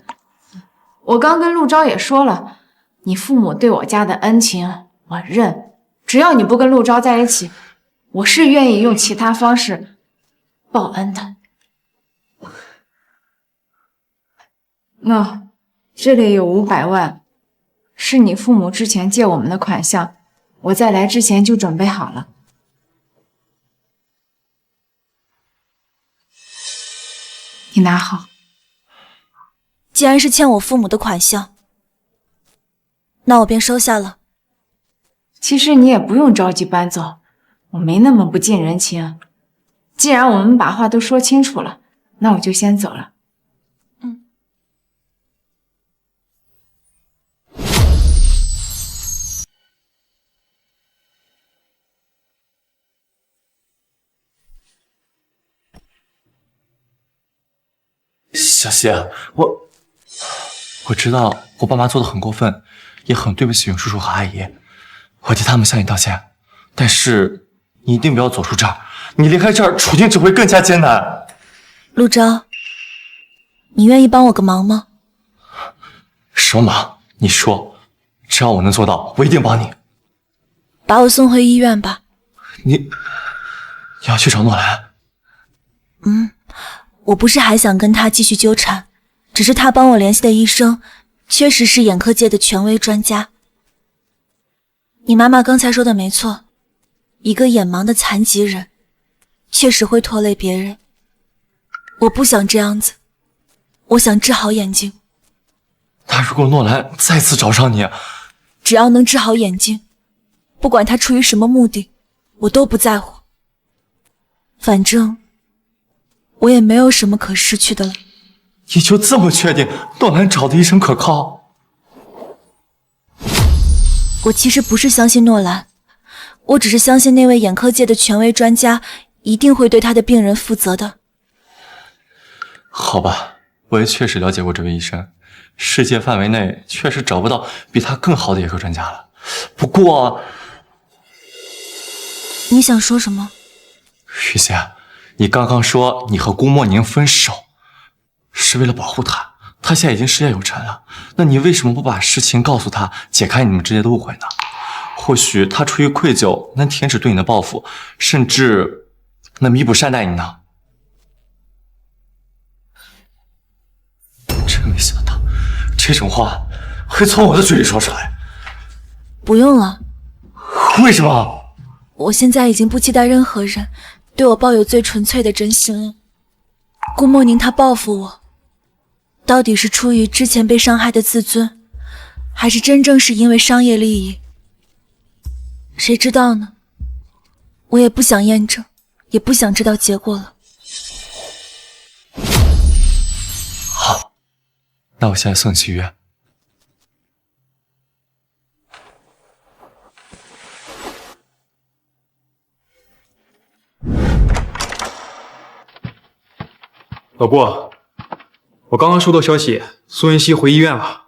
我刚跟陆昭也说了，你父母对我家的恩情我认，只要你不跟陆昭在一起，我是愿意用其他方式报恩的。那这里有500万，是你父母之前借我们的款项，我在来之前就准备好了。你拿好。既然是欠我父母的款项，那我便收下了。其实你也不用着急搬走，我没那么不近人情。既然我们把话都说清楚了，那我就先走了。小希，我知道我爸妈做的很过分，也很对不起云叔叔和阿姨，我替他们向你道歉。但是你一定不要走出这儿，你离开这儿，处境只会更加艰难。陆昭，你愿意帮我个忙吗？什么忙？你说，只要我能做到，我一定帮你。把我送回医院吧。你要去找诺兰？我不是还想跟他继续纠缠，只是他帮我联系的医生确实是眼科界的权威专家。你妈妈刚才说的没错，一个眼盲的残疾人确实会拖累别人。我不想这样子，我想治好眼睛。那如果诺兰再次找上你，只要能治好眼睛，不管他出于什么目的，我都不在乎。反正我也没有什么可失去的了。你就这么确定诺兰找的医生可靠？我其实不是相信诺兰，我只是相信那位眼科界的权威专家一定会对他的病人负责的。好吧，我也确实了解过这位医生，世界范围内确实找不到比他更好的眼科专家了。不过，你想说什么？雨仙，你刚刚说你和顾莫宁分手是为了保护他，他现在已经事业有成了，那你为什么不把事情告诉他，解开你们之间的误会呢？或许他出于愧疚，能停止对你的报复，甚至能弥补善待你呢？真没想到，这种话会从我的嘴里说出来。不用了。为什么？我现在已经不期待任何人对我抱有最纯粹的真心了。顾莫宁他报复我，到底是出于之前被伤害的自尊，还是真正是因为商业利益？谁知道呢？我也不想验证，也不想知道结果了。好，那我现在送你去医院。老顾，我刚刚收到消息，苏文熙回医院了。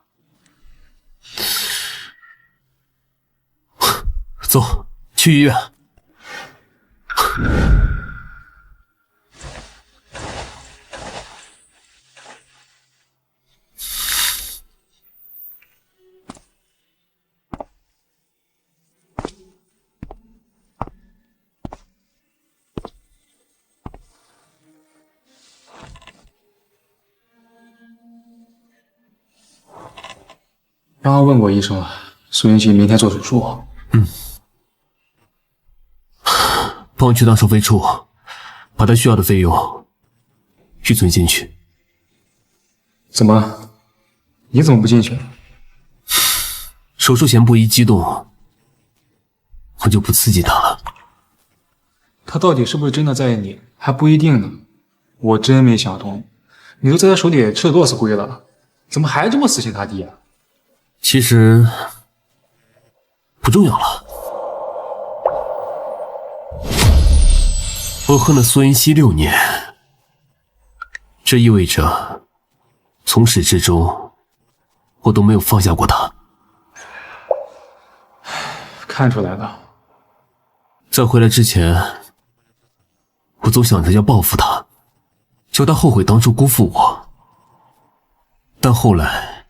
走，去医院。刚刚问过医生了，苏云熙明天做手术。帮我去趟收费处，把他需要的费用预存进去。怎么？你怎么不进去？手术前不宜激动，我就不刺激他了。他到底是不是真的在意你，还不一定呢。我真没想通，你都在他手里吃了多少次亏了，怎么还这么死心塌地啊？其实不重要了。我恨了苏云溪6年，这意味着从始至终我都没有放下过他。看出来了。在回来之前，我总想着要报复他，叫他后悔当初辜负我。但后来，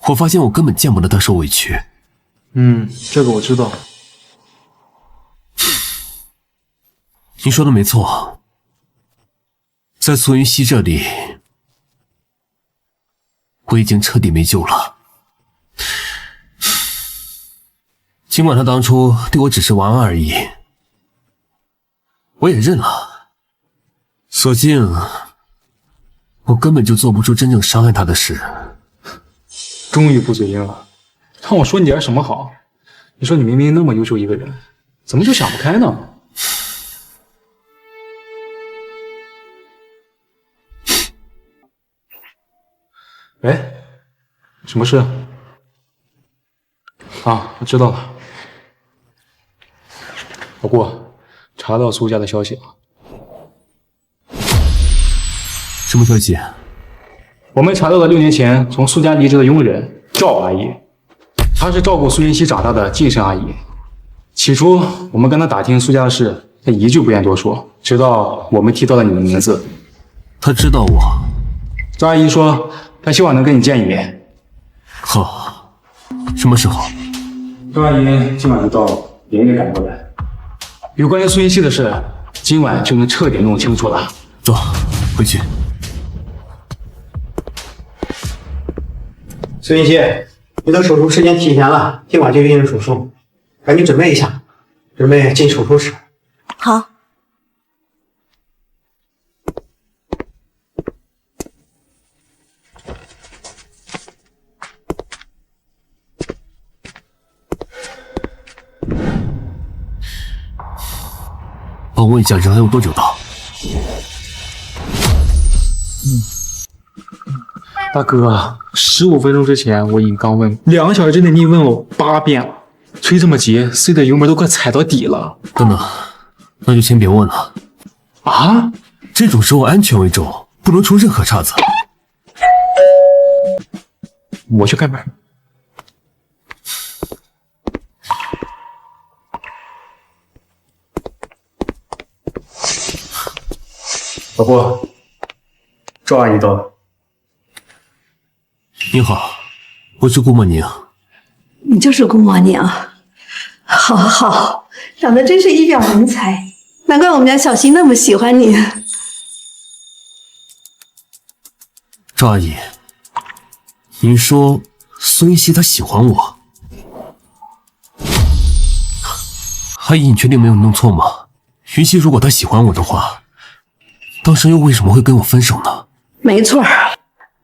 我发现我根本见不得他受委屈。这个我知道。你说的没错，在苏云溪这里，我已经彻底没救了。尽管他当初对我只是玩而已，我也认了。所幸，我根本就做不出真正伤害他的事。终于不嘴硬了，让我说你点什么好？你说你明明那么优秀一个人，怎么就想不开呢？喂，什么事？啊，我知道了。老顾，查到苏家的消息了。什么消息？我们查到了6年前从苏家离职的佣人赵阿姨，她是照顾苏云溪长大的近身阿姨。起初我们跟她打听苏家的事，她一句不愿多说，直到我们提到了你的名字。她知道我。赵阿姨说她希望能跟你见一面。好，什么时候？赵阿姨今晚就到，连夜赶过来。有关于苏云溪的事，今晚就能彻底弄清楚了。走，回去。苏云溪，你的手术时间提前了，今晚就进行手术，赶紧准备一下，准备进手术室。好。帮我问一下，人还有多久到？大哥，15分钟之前我已经刚问，2个小时之内你已问我8遍了，吹这么急，C 的油门都快踩到底了。等等，那就先别问了。啊？这种时候安全为重，不能出任何岔子。我去开门。老顾，赵阿姨到了。你好，我是顾莫宁。你就是顾莫宁，好好，长得真是一表人才，难怪我们家小溪那么喜欢你。赵阿姨，您说苏云溪她喜欢我？阿姨，你确定没有弄错吗？云溪如果她喜欢我的话，当时又为什么会跟我分手呢？没错，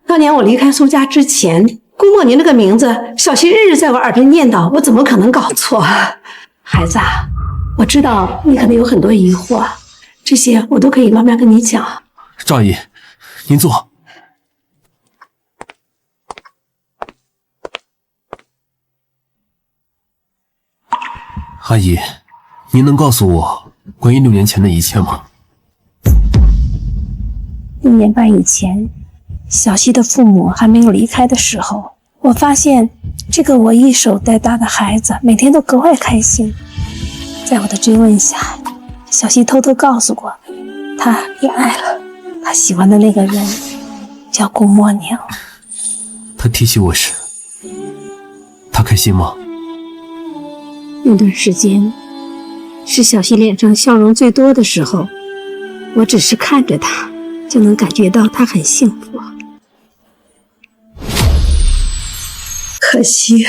当年我离开苏家之前，顾莫宁那个名字，小溪日日在我耳边念叨，我怎么可能搞错？孩子，我知道你可能有很多疑惑，这些我都可以慢慢跟你讲。赵阿姨，您坐。阿姨，您能告诉我关于6年前的一切吗？6年半以前，小溪的父母还没有离开的时候，我发现这个我一手带大的孩子每天都格外开心。在我的追问下，小溪偷偷告诉过他恋爱了，他喜欢的那个人叫顾莫宁。他提起我时，他开心吗？那段时间是小溪脸上笑容最多的时候，我只是看着他就能感觉到他很幸福。可惜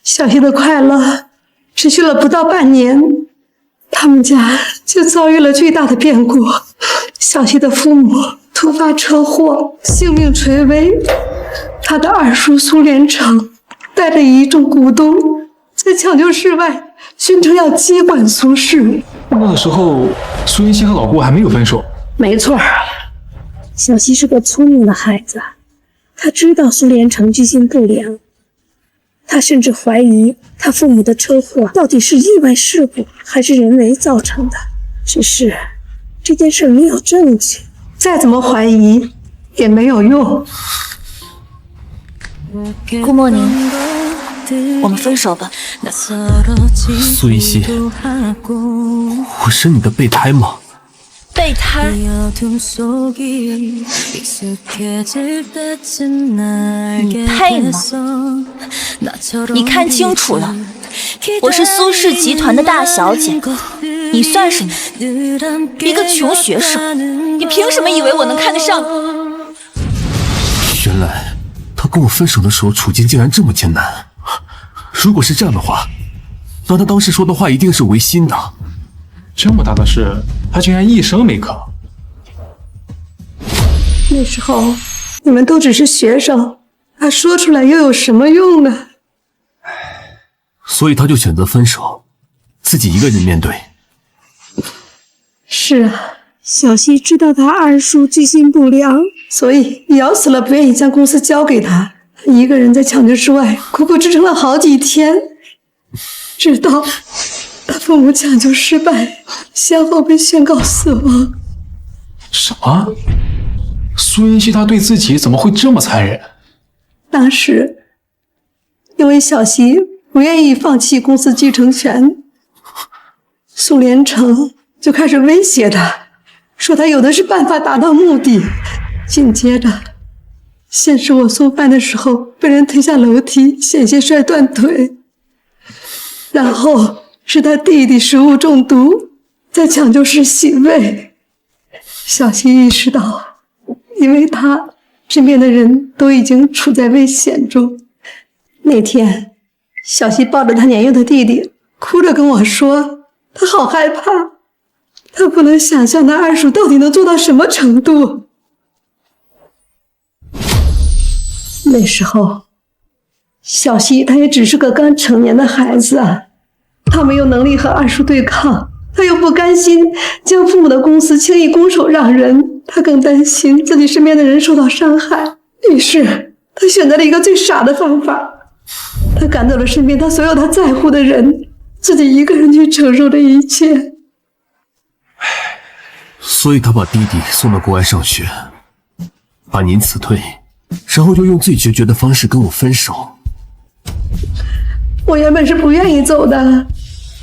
小溪的快乐持续了不到半年，他们家就遭遇了巨大的变故。小溪的父母突发车祸，性命垂危，他的二叔苏连成带着一众股东在抢救室外宣称要接管苏氏。那个时候苏云溪和老顾还没有分手。没错，小溪是个聪明的孩子，他知道苏连成居心不良，他甚至怀疑他父母的车祸到底是意外事故还是人为造成的。只是这件事没有证据，再怎么怀疑也没有用。顾莫宁，我们分手吧。苏依稀，我是你的备胎吗？备胎？你配吗？你看清楚了，我是苏氏集团的大小姐，你算什么？一个穷学生，你凭什么以为我能看得上你？原来他跟我分手的时候处境竟然这么艰难。如果是这样的话，那他当时说的话一定是违心的。这么大的事，他竟然一声没吭。那时候你们都只是学生，他说出来又有什么用呢？所以他就选择分手，自己一个人面对。是啊，小溪知道他二叔居心不良，所以咬死了不愿意将公司交给他，一个人在抢救室外苦苦支撑了好几天，直到他父母抢救失败，先后被宣告死亡。什么？苏音熙他对自己怎么会这么残忍？当时因为小溪不愿意放弃公司继承权，苏连成就开始威胁他，说他有的是办法达到目的。紧接着先是我送饭的时候被人推下楼梯，险些摔断腿，然后是他弟弟食物中毒，在抢救室洗胃。小溪意识到，因为他身边的人都已经处在危险中。那天小溪抱着他年幼的弟弟，哭着跟我说他好害怕，他不能想象他二叔到底能做到什么程度。那时候小溪他也只是个刚成年的孩子啊，他没有能力和二叔对抗，他又不甘心将父母的公司轻易拱手让人，他更担心自己身边的人受到伤害。于是他选择了一个最傻的方法，他赶走了身边他所有他在乎的人，自己一个人去承受这一切。所以他把弟弟送到国外上学，把您辞退，然后又用最决绝的方式跟我分手。我原本是不愿意走的，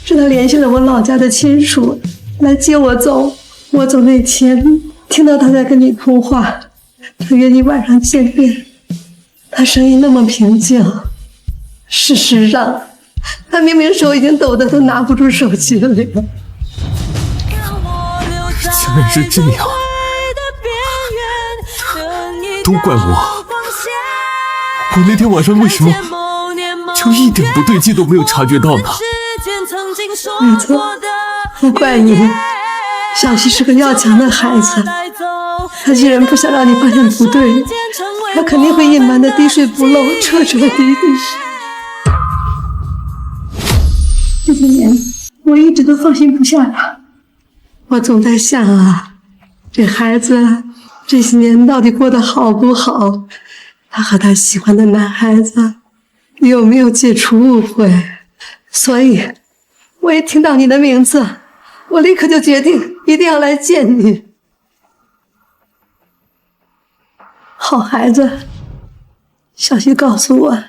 是他联系了我老家的亲属来接我走。我走那天听到他在跟你通话，他约你晚上见面，他声音那么平静。事实上他明明手已经抖得都拿不住手机了。竟然是这样，都怪我那天晚上为什么就一点不对劲都没有察觉到呢？没错，不怪你。小溪是个要强的孩子，他既然不想让你发现不对，他肯定会隐瞒的滴水不漏，彻彻底底。这些年我一直都放心不下他，我总在想啊，这孩子这些年到底过得好不好？他和他喜欢的男孩子有没有解除误会？所以我一听到你的名字，我立刻就决定一定要来见你。好孩子，小溪告诉我，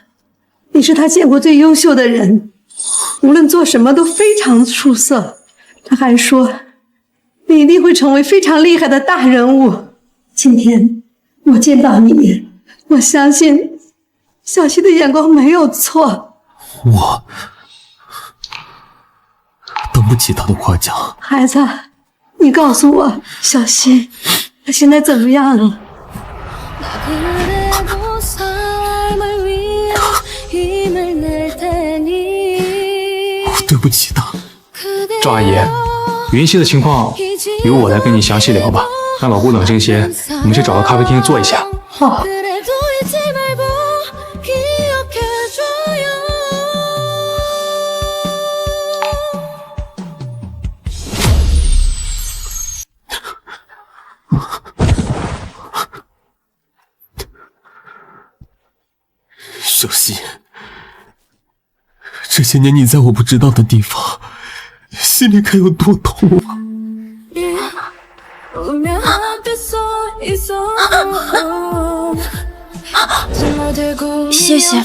你是他见过最优秀的人，无论做什么都非常出色。他还说你一定会成为非常厉害的大人物。今天我见到你，我相信小溪的眼光没有错。我等不起他的夸奖。孩子，你告诉我，小溪他现在怎么样了？我对不起他。赵阿姨，云溪的情况由我来跟你详细聊吧，让老姑冷静些，我们去找个咖啡厅坐一下。好。小溪，这些年你在我不知道的地方，心里该有多痛啊！谢谢。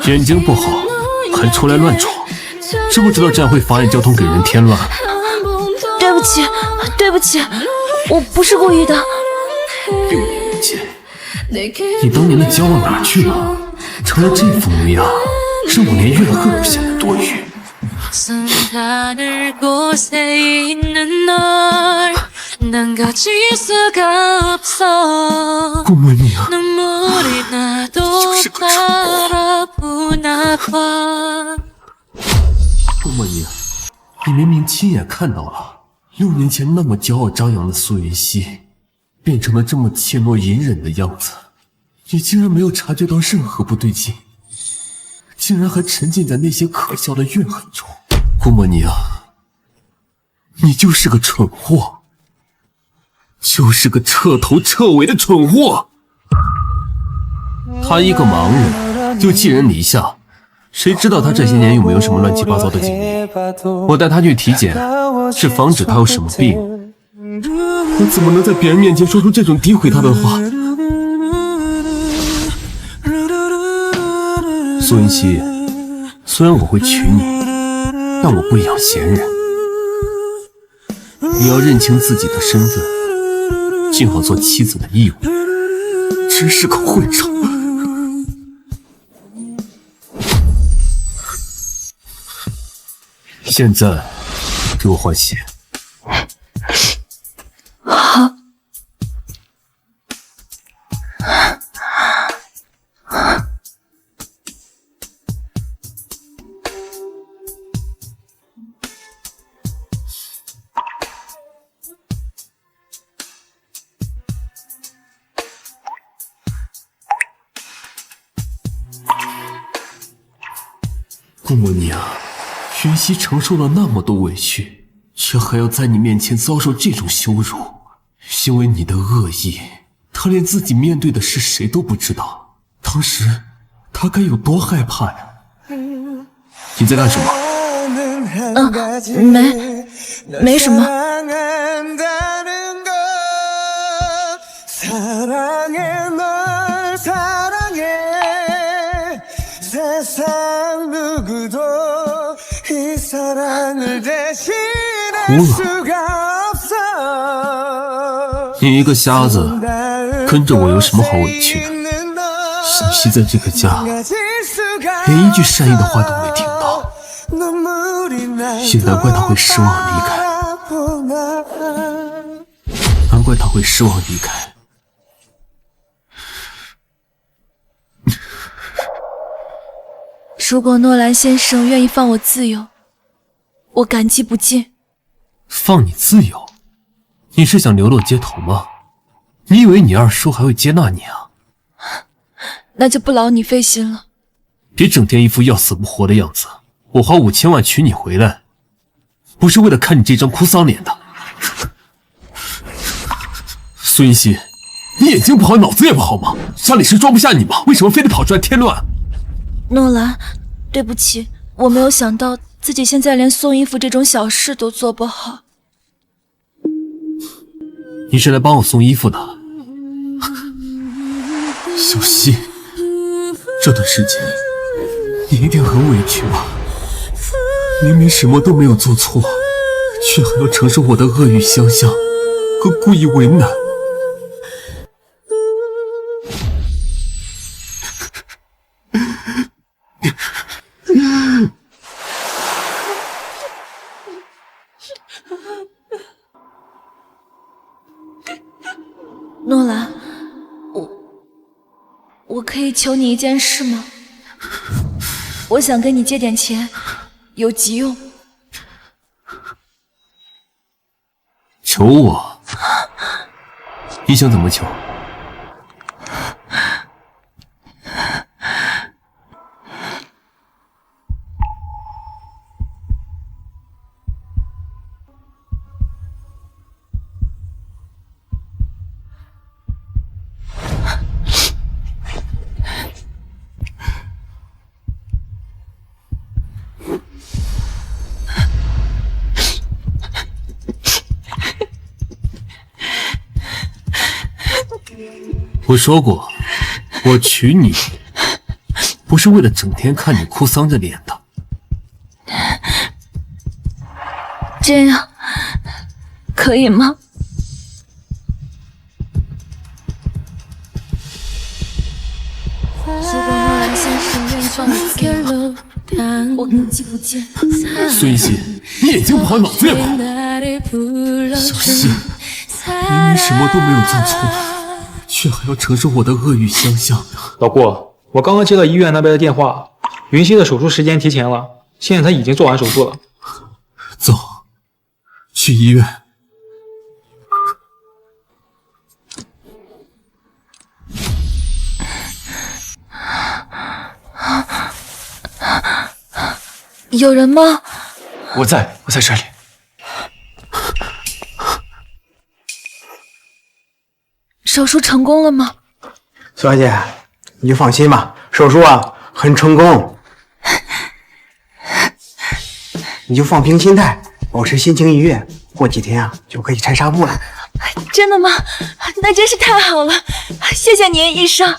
眼睛不好，还出来乱闯，知不知道这样会妨碍交通，给人添乱？对不起，对不起，我不是故意的。六年间，你当年的骄傲哪去了？成了这副模样，让我连怨恨都显得多余。顾莫宁，你就是个蠢货。顾莫宁，你明明亲眼看到了6年前那么骄傲张扬的苏云熙，变成了这么怯懦隐忍的样子，你竟然没有察觉到任何不对劲，竟然还沉浸在那些可笑的怨恨中。顾莫宁，你就是个蠢货，就是个彻头彻尾的蠢货。他一个盲人就寄人篱下，谁知道他这些年有没有什么乱七八糟的经历？我带他去体检，是防止他有什么病。我怎么能在别人面前说出这种诋毁他的话？苏云熙，虽然我会娶你，但我不养闲人。你要认清自己的身份，尽好做妻子的义务。真是个混账！现在给我换鞋。好。顾莫宁，云溪承受了那么多委屈，却还要在你面前遭受这种羞辱，因为你的恶意，他连自己面对的是谁都不知道。当时他该有多害怕呀！你在干什么？没什么。哭了？你一个瞎子，跟着我有什么好委屈的？小溪在这个家，连一句善意的话都没听到，也难怪他会失望离开。难怪他会失望离开。如果诺兰先生愿意放我自由，我感激不尽。放你自由？你是想流落街头吗？你以为你二叔还会接纳你啊？那就不劳你费心了。别整天一副要死不活的样子。我花5000万娶你回来，不是为了看你这张哭丧脸的。苏云熙，你眼睛不好，脑子也不好吗？家里是装不下你吗？为什么非得跑出来添乱？诺兰，对不起，我没有想到自己现在连送衣服这种小事都做不好。你是来帮我送衣服的？小溪，这段时间你一定很委屈吧？明明什么都没有做错，却还要承受我的恶语相向和故意为难。诺兰，我可以求你一件事吗？我想跟你借点钱，有急用。求我？你想怎么求？我说过，我娶你不是为了整天看你哭丧着脸的。这样可以吗？我根记不见。孙一熙，你眼睛不好脑子也不好。小希，明明什么都没有做错，却还要承受我的恶语相向。老顾，我刚刚接到医院那边的电话，云溪的手术时间提前了，现在他已经做完手术了。走，去医院。有人吗？我在这里。手术成功了吗？苏小姐，你就放心吧，手术很成功。你就放平心态，保持心情愉悦，过几天就可以拆纱布了。真的吗？那真是太好了，谢谢您，医生。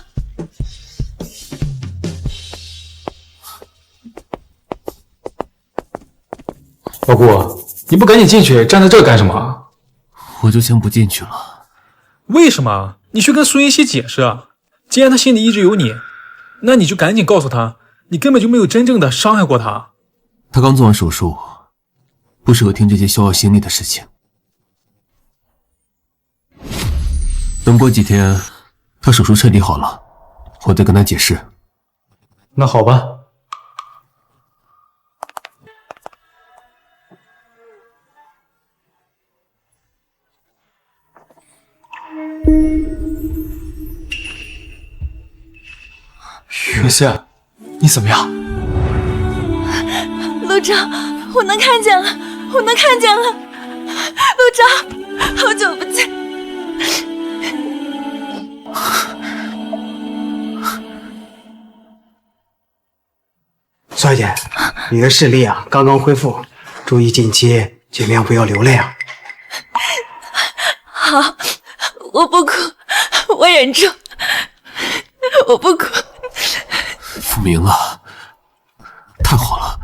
老顾，你不赶紧进去，站在这干什么？我就先不进去了。为什么？你去跟苏云溪解释啊！既然他心里一直有你，那你就赶紧告诉他，你根本就没有真正的伤害过他。他刚做完手术，不适合听这些消耗心力的事情。等过几天，他手术彻底好了，我再跟他解释。那好吧。云溪，你怎么样？陆长，我能看见了，我能看见了。陆长，好久不见。苏小姐，你的视力刚刚恢复，注意近期尽量不要流泪啊。好，我不哭，我忍住，我不哭。复明了，太好了。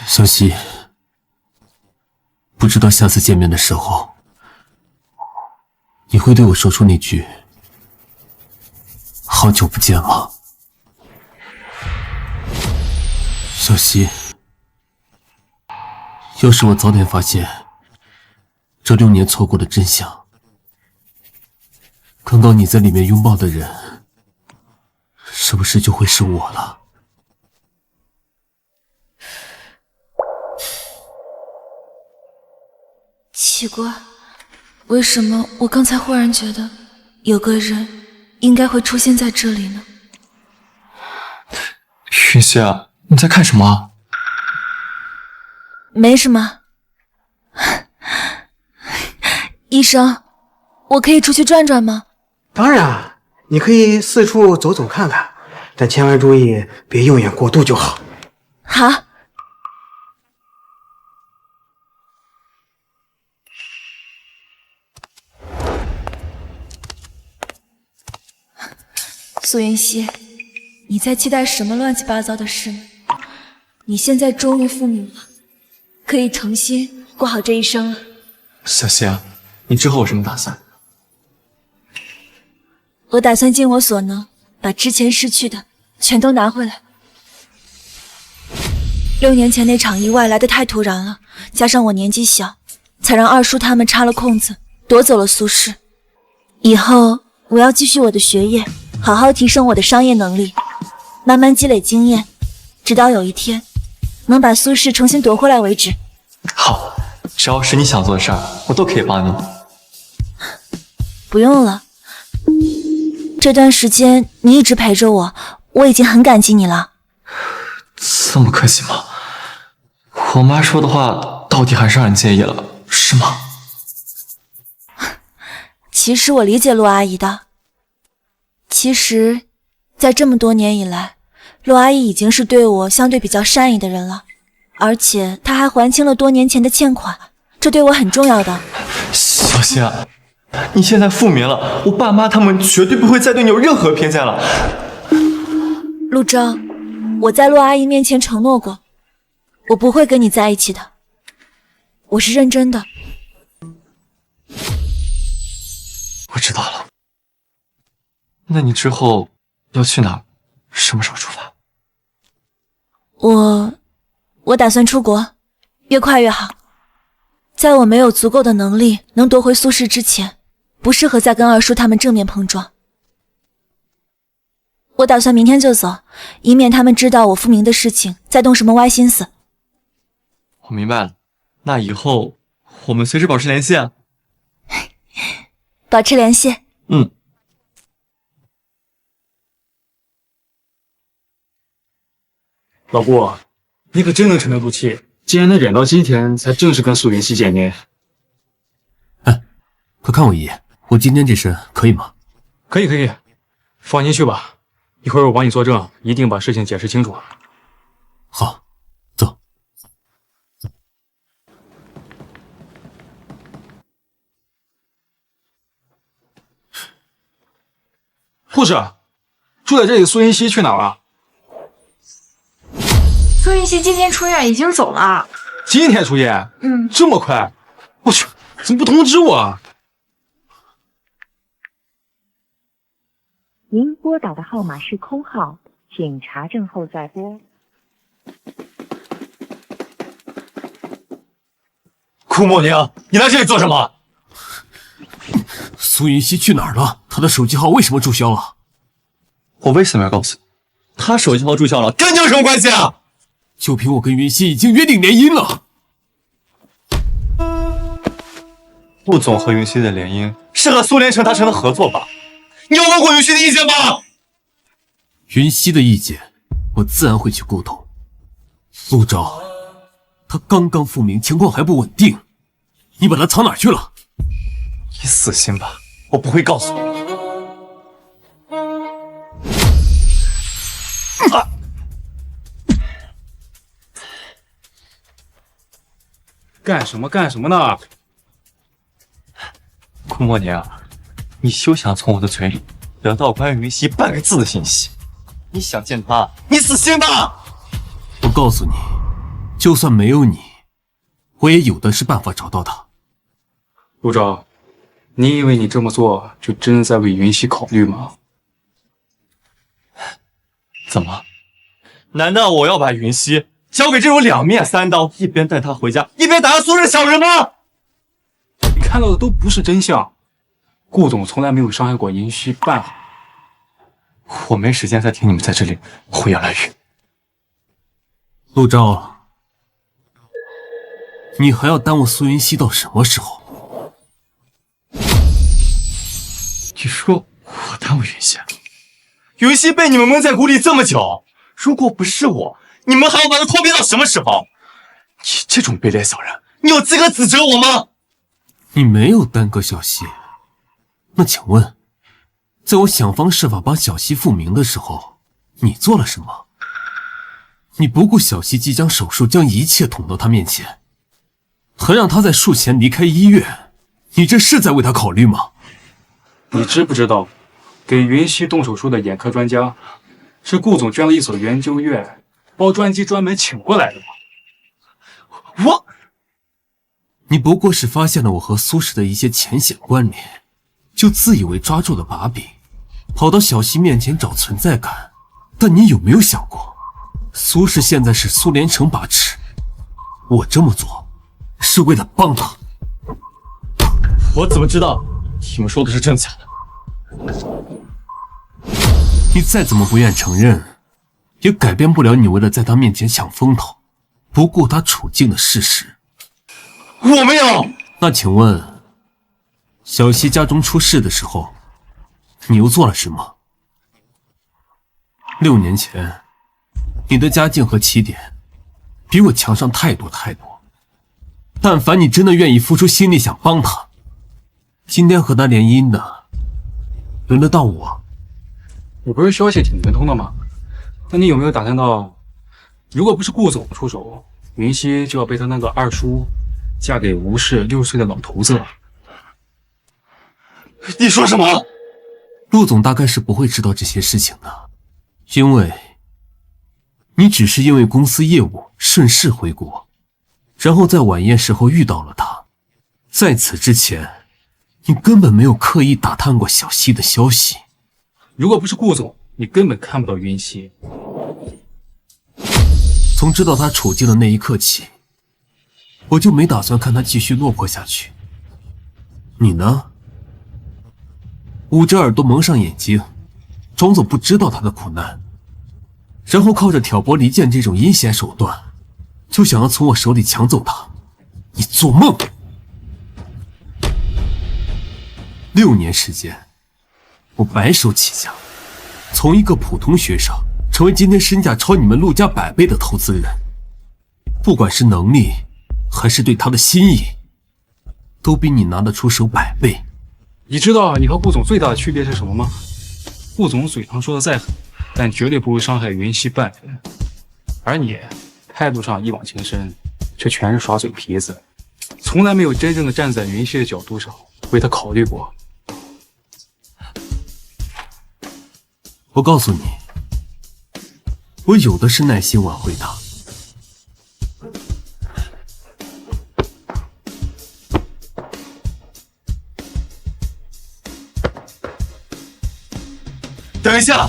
小希，不知道下次见面的时候，你会对我说出那句“好久不见”吗？小希，要是我早点发现这6年错过的真相，刚刚你在里面拥抱的人，是不是就会是我了？奇怪，为什么我刚才忽然觉得有个人应该会出现在这里呢？云溪，你在看什么？没什么。医生，我可以出去转转吗？当然，你可以四处走走看看，但千万注意别用眼过度就好。好。苏云溪，你在期待什么乱七八糟的事呢？你现在终于复明了，可以重新过好这一生了。小希，你之后有什么打算？我打算尽我所能，把之前失去的全都拿回来。6年前那场意外来得太突然了，加上我年纪小，才让二叔他们插了空子，夺走了苏氏。以后我要继续我的学业，好好提升我的商业能力，慢慢积累经验，直到有一天能把苏氏重新夺回来为止。好，只要是你想做的事儿，我都可以帮你。不用了，这段时间你一直陪着我，我已经很感激你了。这么客气吗？我妈说的话到底还是让你介意了，是吗？其实我理解陆阿姨的。其实，在这么多年以来，陆阿姨已经是对我相对比较善意的人了，而且她还还清了多年前的欠款，这对我很重要的。小希，你现在复明了，我爸妈他们绝对不会再对你有任何偏见了。陆钊，我在陆阿姨面前承诺过，我不会跟你在一起的，我是认真的。我知道了。那你之后要去哪？什么时候出发？我打算出国，越快越好。在我没有足够的能力能夺回苏氏之前，不适合再跟二叔他们正面碰撞。我打算明天就走，以免他们知道我复明的事情，再动什么歪心思。我明白了，那以后我们随时保持联系啊。保持联系。嗯。老顾，你可真能沉得住气，竟然能忍到今天才正式跟苏云熙见面。快看我一眼，我今天这身可以吗？可以，放心去吧，一会儿我帮你作证，一定把事情解释清楚。好，走。护士，住在这里的苏云熙去哪了？苏云熙今天出院，已经走了。今天出院？这么快？我去，怎么不通知我啊？您拨打的号码是空号，请查证后再拨。顾莫宁，你来这里做什么？苏云熙去哪儿了？他的手机号为什么注销了？我为什么要告诉你？他手机号注销了，跟你有什么关系啊？就凭我跟云熙已经约定联姻了。陆总和云熙的联姻是和苏连成达成的合作吧？你有问过云熙的意见吗？云熙的意见，我自然会去沟通。陆钊，他刚刚复明，情况还不稳定，你把他藏哪儿去了？你死心吧，我不会告诉你。干什么呢？顾莫宁，你休想从我的嘴里得到关于云熙半个字的信息。你想见他，你死心吧！我告诉你，就算没有你，我也有的是办法找到他。陆钊，你以为你这么做就真的在为云熙考虑吗？怎么？难道我要把云熙交给这种两面三刀，一边带他回家，一边打压苏氏小人吗？你看到的都不是真相，顾总从来没有伤害过云熙半毫。我没时间再听你们在这里胡言乱语。陆钊，你还要耽误苏云熙到什么时候？你说我耽误云熙？云熙被你们蒙在鼓里这么久，如果不是我，你们还要把他拖逼到什么时候？你这种卑劣小人，你有资格指责我吗？你没有耽搁小溪，那请问，在我想方设法把小溪复明的时候，你做了什么？你不顾小溪即将手术，将一切捅到他面前，还让他在术前离开医院，你这是在为他考虑吗？你知不知道，给云熙动手术的眼科专家是顾总捐了一所研究院，包专机专门请过来的吗？你不过是发现了我和苏氏的一些浅显关联，就自以为抓住了把柄，跑到小溪面前找存在感。但你有没有想过，苏氏现在是苏连成把持，我这么做是为了帮他。我怎么知道你们说的是真假的？你再怎么不愿承认，也改变不了你为了在他面前抢风头，不顾他处境的事实。我没有。那请问，小溪家中出事的时候，你又做了什么？6年前，你的家境和起点比我强上太多太多。但凡你真的愿意付出心力想帮他，今天和他联姻的，轮得到我。你不是消息挺灵通的吗？那你有没有打探到，如果不是顾总出手，云熙就要被他那个二叔嫁给吴氏60岁的老头子了？你说什么？陆总大概是不会知道这些事情的，因为你只是因为公司业务顺势回国，然后在晚宴时候遇到了他。在此之前，你根本没有刻意打探过小溪的消息。如果不是顾总，你根本看不到云溪。从知道他处境的那一刻起，我就没打算看他继续落魄下去。你呢？捂着耳朵蒙上眼睛，装作不知道他的苦难，然后靠着挑拨离间这种阴险手段，就想要从我手里抢走他。你做梦！6年时间，我白手起家，从一个普通学生成为今天身价超你们陆家100倍的投资人。不管是能力，还是对他的心意，都比你拿得出手100倍。你知道你和顾总最大的区别是什么吗？顾总嘴上说的再狠，但绝对不会伤害云溪半分，而你态度上一往情深，却全是耍嘴皮子，从来没有真正的站在云溪的角度上为他考虑过。我告诉你，我有的是耐心挽回他。等一下！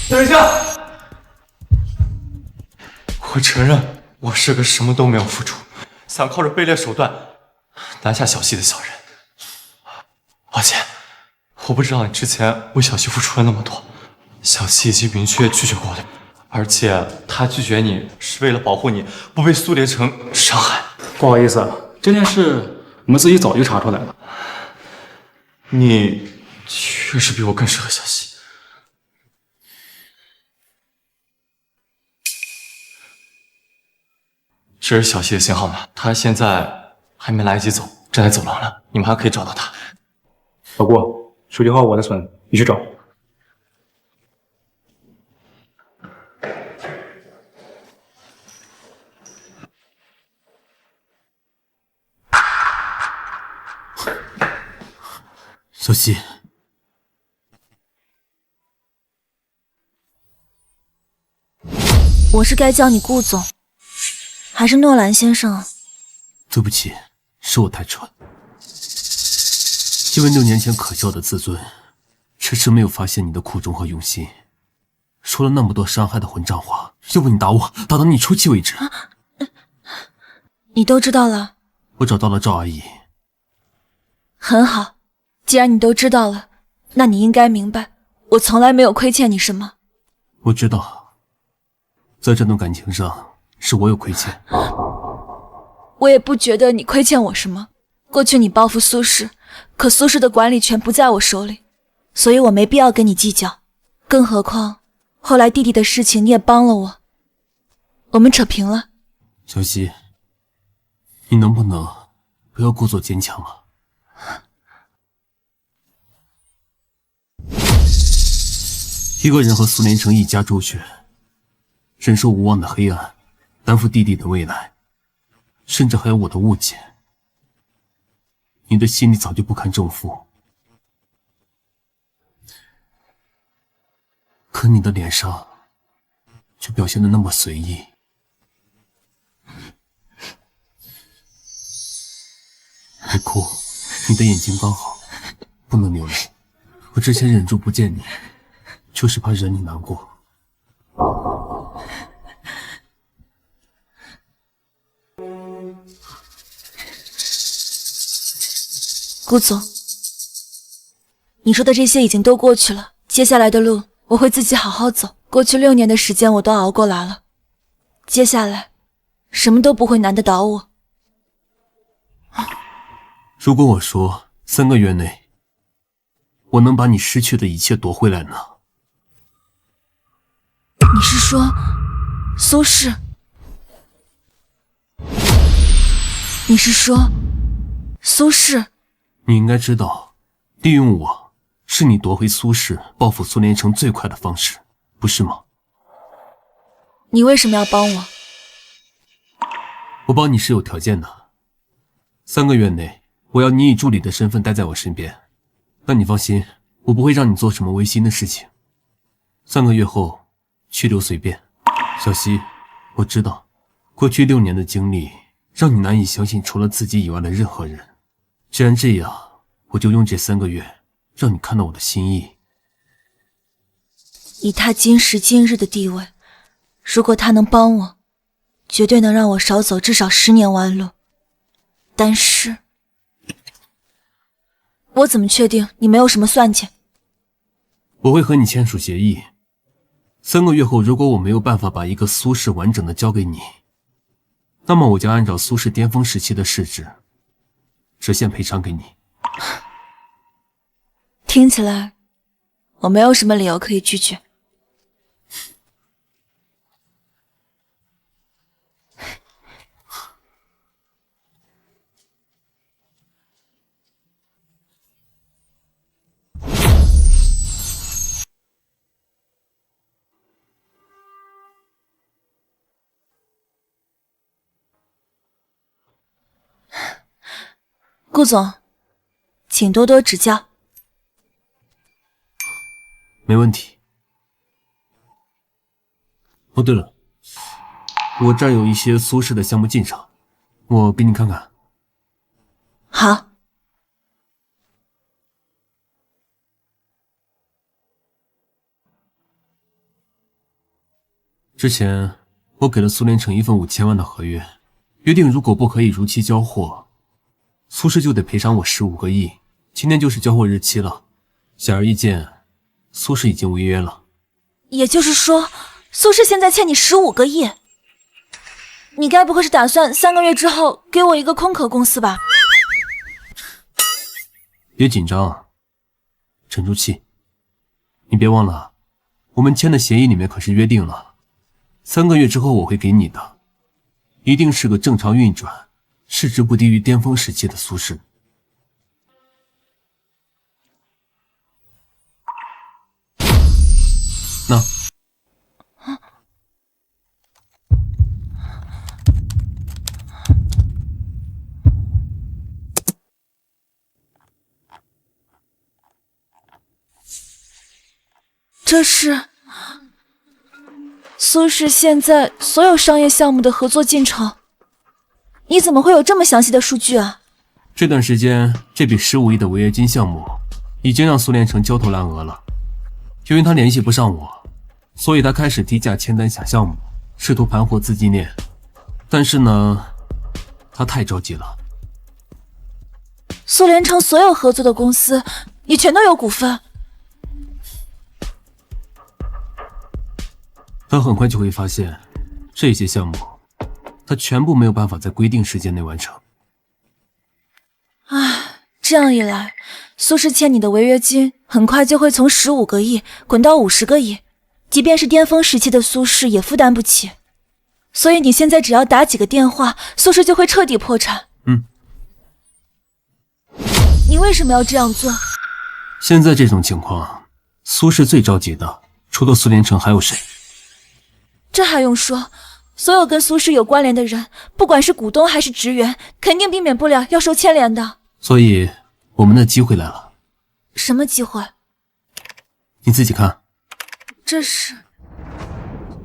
等一下！我承认我是个什么都没有付出，想靠着卑劣手段拿下小溪的小人。抱歉，我不知道你之前为小溪付出了那么多。小溪已经明确拒绝过了，而且他拒绝你是为了保护你不被苏连成伤害。不好意思，这件事我们自己早就查出来了。你确实比我更适合小溪。这是小溪的信号码，他现在还没来得及走，正在走廊了，你们还可以找到他。老顾，手机号我的存，你去找。小溪，我是该叫你顾总，还是诺兰先生？对不起，是我太蠢。因为6年前可笑的自尊，迟迟没有发现你的苦衷和用心，说了那么多伤害的混账话。要不你打我，打到你出气为止。你都知道了？我找到了赵阿姨。很好，既然你都知道了，那你应该明白，我从来没有亏欠你什么。我知道，在这段感情上是我有亏欠。我也不觉得你亏欠我什么。过去你报复苏轼，可苏轼的管理权不在我手里，所以我没必要跟你计较。更何况后来弟弟的事情你也帮了我，我们扯平了。小溪，你能不能不要故作坚强啊？一个人和苏连成一家周旋，忍受无望的黑暗，担负弟弟的未来，甚至还有我的误解。你的心里早就不堪重负，可你的脸上却表现得那么随意。别哭，你的眼睛刚好，不能流泪。我之前忍住不见你，就是怕惹你难过。顾总，你说的这些已经都过去了，接下来的路我会自己好好走。过去6年的时间我都熬过来了，接下来什么都不会难得倒我。如果我说3个月内我能把你失去的一切夺回来呢？你是说苏轼？你是说苏轼？你应该知道，利用我是你夺回苏轼、报复苏连成最快的方式，不是吗？你为什么要帮我？我帮你是有条件的， 3个月内，我要你以助理的身份待在我身边。但你放心，我不会让你做什么违心的事情。3个月后，去留随便。小希，我知道，过去6年的经历让你难以相信除了自己以外的任何人。既然这样，我就用这3个月让你看到我的心意。以他今时今日的地位，如果他能帮我，绝对能让我少走至少10年弯路。但是，我怎么确定你没有什么算计？我会和你签署协议。3个月后，如果我没有办法把一个苏氏完整的交给你，那么我将按照苏氏巅峰时期的市值，直线赔偿给你。听起来，我没有什么理由可以拒绝。顾总，请多多指教。没问题。哦，对了，我这儿有一些苏氏的项目进场，我给你看看。好。之前我给了苏连成一份5000万的合约，约定如果不可以如期交货，苏氏就得赔偿我15个亿。今天就是交货日期了，显而易见，苏氏已经违约了。也就是说，苏氏现在欠你15个亿？你该不会是打算3个月之后给我一个空壳公司吧？别紧张，沉住气。你别忘了，我们签的协议里面可是约定了，3个月之后我会给你的，一定是个正常运转，市值不低于巅峰时期的苏氏。那这是苏氏现在所有商业项目的合作进程。你怎么会有这么详细的数据啊？这段时间，这笔15亿的违约金项目已经让苏连成焦头烂额了。由于他联系不上我，所以他开始低价签单下项目，试图盘活资金链。但是呢，他太着急了。苏连成所有合作的公司，你全都有股份？他很快就会发现，这些项目他全部没有办法在规定时间内完成。唉，这样一来，苏氏欠你的违约金很快就会从15个亿滚到50个亿，即便是巅峰时期的苏氏也负担不起。所以你现在只要打几个电话，苏氏就会彻底破产。你为什么要这样做？现在这种情况，苏氏最着急的，除了苏连成还有谁？这还用说，所有跟苏氏有关联的人，不管是股东还是职员，肯定避免不了要受牵连的。所以我们的机会来了。什么机会？你自己看。这是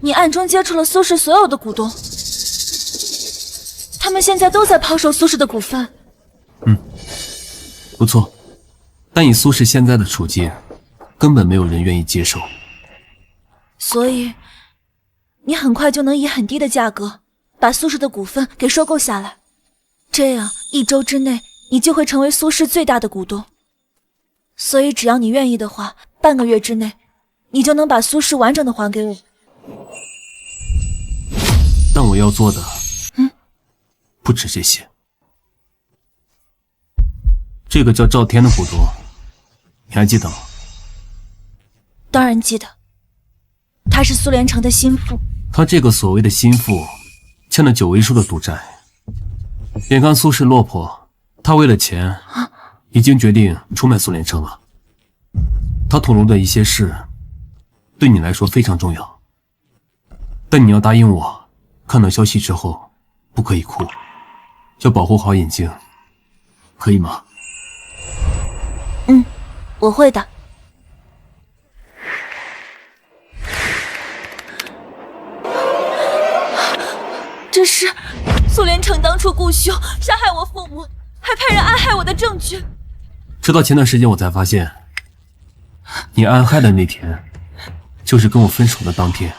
你暗中接触了苏氏所有的股东，他们现在都在抛售苏氏的股份。不错，但以苏氏现在的处境，根本没有人愿意接受。所以你很快就能以很低的价格把苏氏的股份给收购下来，这样1周之内你就会成为苏氏最大的股东。所以只要你愿意的话，半个月之内你就能把苏氏完整的还给我。但我要做的不止这些。这个叫赵天的股东，你还记得吗？当然记得，他是苏连成的心腹。他这个所谓的心腹，欠了9位数的赌债。眼看苏氏落魄，他为了钱，已经决定出卖苏连成了。他吐露的一些事，对你来说非常重要。但你要答应我，看到消息之后，不可以哭，要保护好眼睛，可以吗？我会的。这是苏连城当初雇凶杀害我父母，还派人暗害我的证据。直到前段时间我才发现，你暗害的那天，就是跟我分手的当天。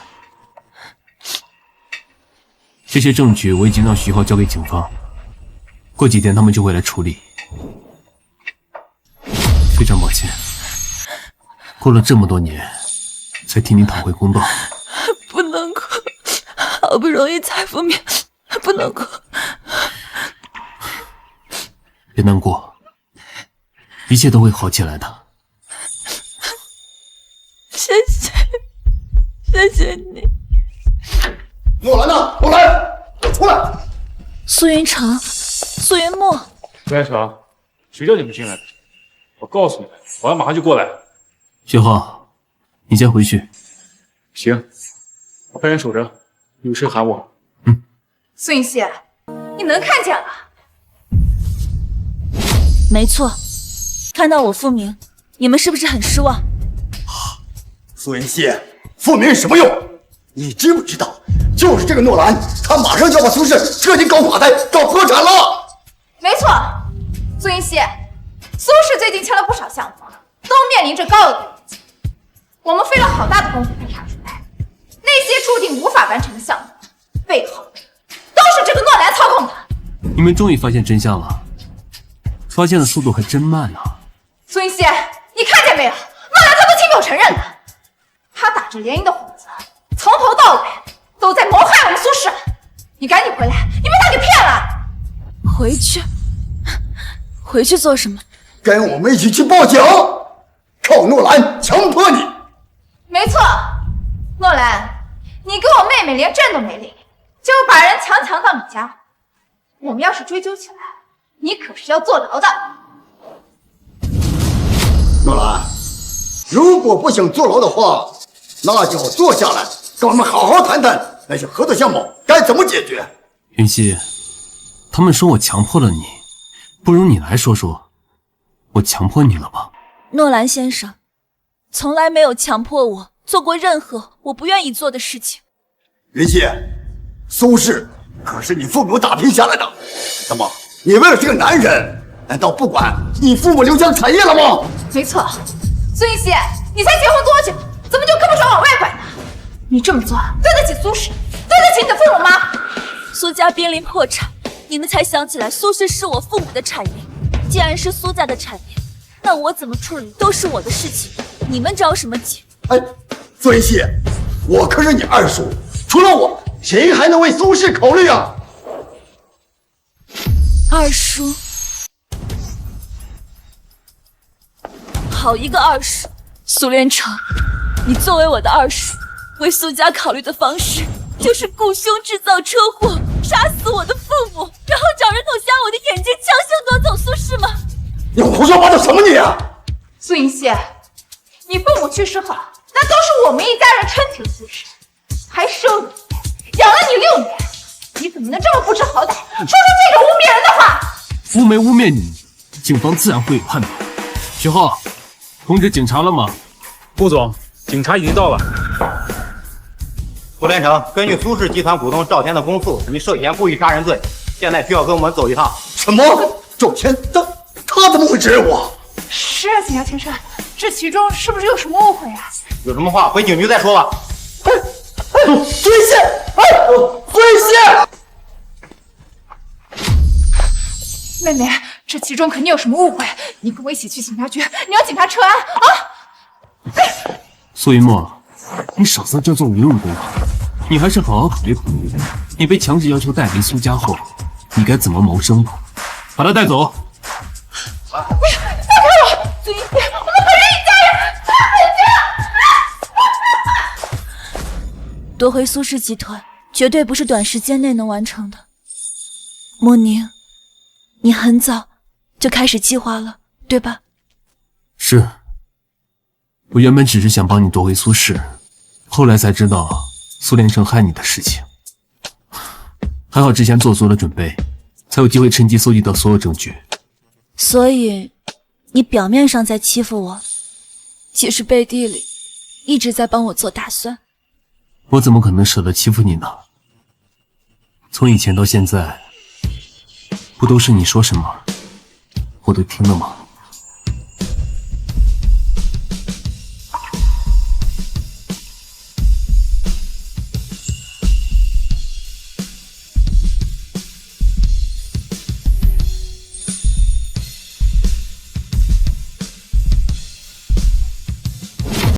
这些证据我已经让徐浩交给警方，过几天他们就会来处理。非常抱歉，过了这么多年，才替你讨回公道。不能哭，好不容易才复明，不能哭。别难过，一切都会好起来的。谢谢，谢谢你。诺兰呢？诺兰，出来！苏云城，苏云墨，苏连城，谁叫你们进来的？我告诉你们，保安马上就过来。徐浩，你先回去。行，我派人守着，有事喊我。苏云溪，你能看见了？没错，看到我复明，你们是不是很失望？苏云溪，复明什么用？你知不知道，就是这个诺兰，他马上就要把苏氏彻底搞垮台、搞破产了。没错，苏云溪，苏氏最近签了不少项目，都面临着高额的预金。我们费了好大的功夫才查出来，那些注定无法完成的项目，背后都是这个诺兰操控的。你们终于发现真相了，发现的速度还真慢啊！苏云溪，你看见没有？诺兰他都亲口承认了，他打着联姻的幌子，从头到尾都在谋害我们苏氏。你赶紧回来，你被他给骗了。回去？回去做什么？跟我们一起去报警，靠诺兰强迫你。没错，诺兰，你跟我妹妹连证都没领，就把人强到你家，我们要是追究起来，你可是要坐牢的。诺兰，如果不想坐牢的话，那就坐下来，跟我们好好谈谈那些合作项目该怎么解决。云溪，他们说我强迫了你，不如你来说说，我强迫你了吧？诺兰先生，从来没有强迫我做过任何我不愿意做的事情。云溪，苏氏可是你父母打拼下来的，怎么你为了这个男人，难道不管你父母留下的产业了吗？没错，苏云溪，你才结婚多久，怎么就胳膊肘往外拐呢？你这么做对得起苏氏，对得起你的父母吗？苏家濒临破产，你们才想起来苏氏是我父母的产业。既然是苏家的产业，那我怎么处理都是我的事情，你们着什么急？哎，苏云溪，我可是你二叔，除了我，谁还能为苏氏考虑啊？二叔，好一个二叔！苏连城，你作为我的二叔，为苏家考虑的方式就是雇凶制造车祸，杀死我的父母，然后找人捅瞎我的眼睛，强行夺走苏氏吗？你胡说八道什么你啊！苏云溪，你父母去世后，那都是我们一家人撑起了苏氏，还收了你，养了你6年，你怎么能这么不知好歹，说出这种污蔑人的话？污没污蔑你，警方自然会有判断。徐浩，通知警察了吗？顾总，警察已经到了。苏连城，根据苏氏集团股东赵天的供述，你涉嫌故意杀人罪，现在需要跟我们走一趟。什么？赵天他怎么会指认我？是啊，警察先生，这其中是不是有什么误会啊？有什么话回警局再说吧。苏云溪，苏云溪！妹妹，这其中肯定有什么误会，你跟我一起去警察局，你让警察撤案啊！苏云墨，你少在这做无用功，你还是好好考虑考虑，你被强制要求带离苏家后，你该怎么谋生吧？把他带走。不要，放开我！苏云溪，我们可是一家人！夺回苏氏集团，绝对不是短时间内能完成的。莫宁，你很早就开始计划了，对吧？是，我原本只是想帮你夺回苏氏，后来才知道苏连城害你的事情。还好之前做足了准备，才有机会趁机搜集到所有证据。所以你表面上在欺负我，其实背地里一直在帮我做打算。我怎么可能舍得欺负你呢？从以前到现在，不都是你说什么我都听了吗？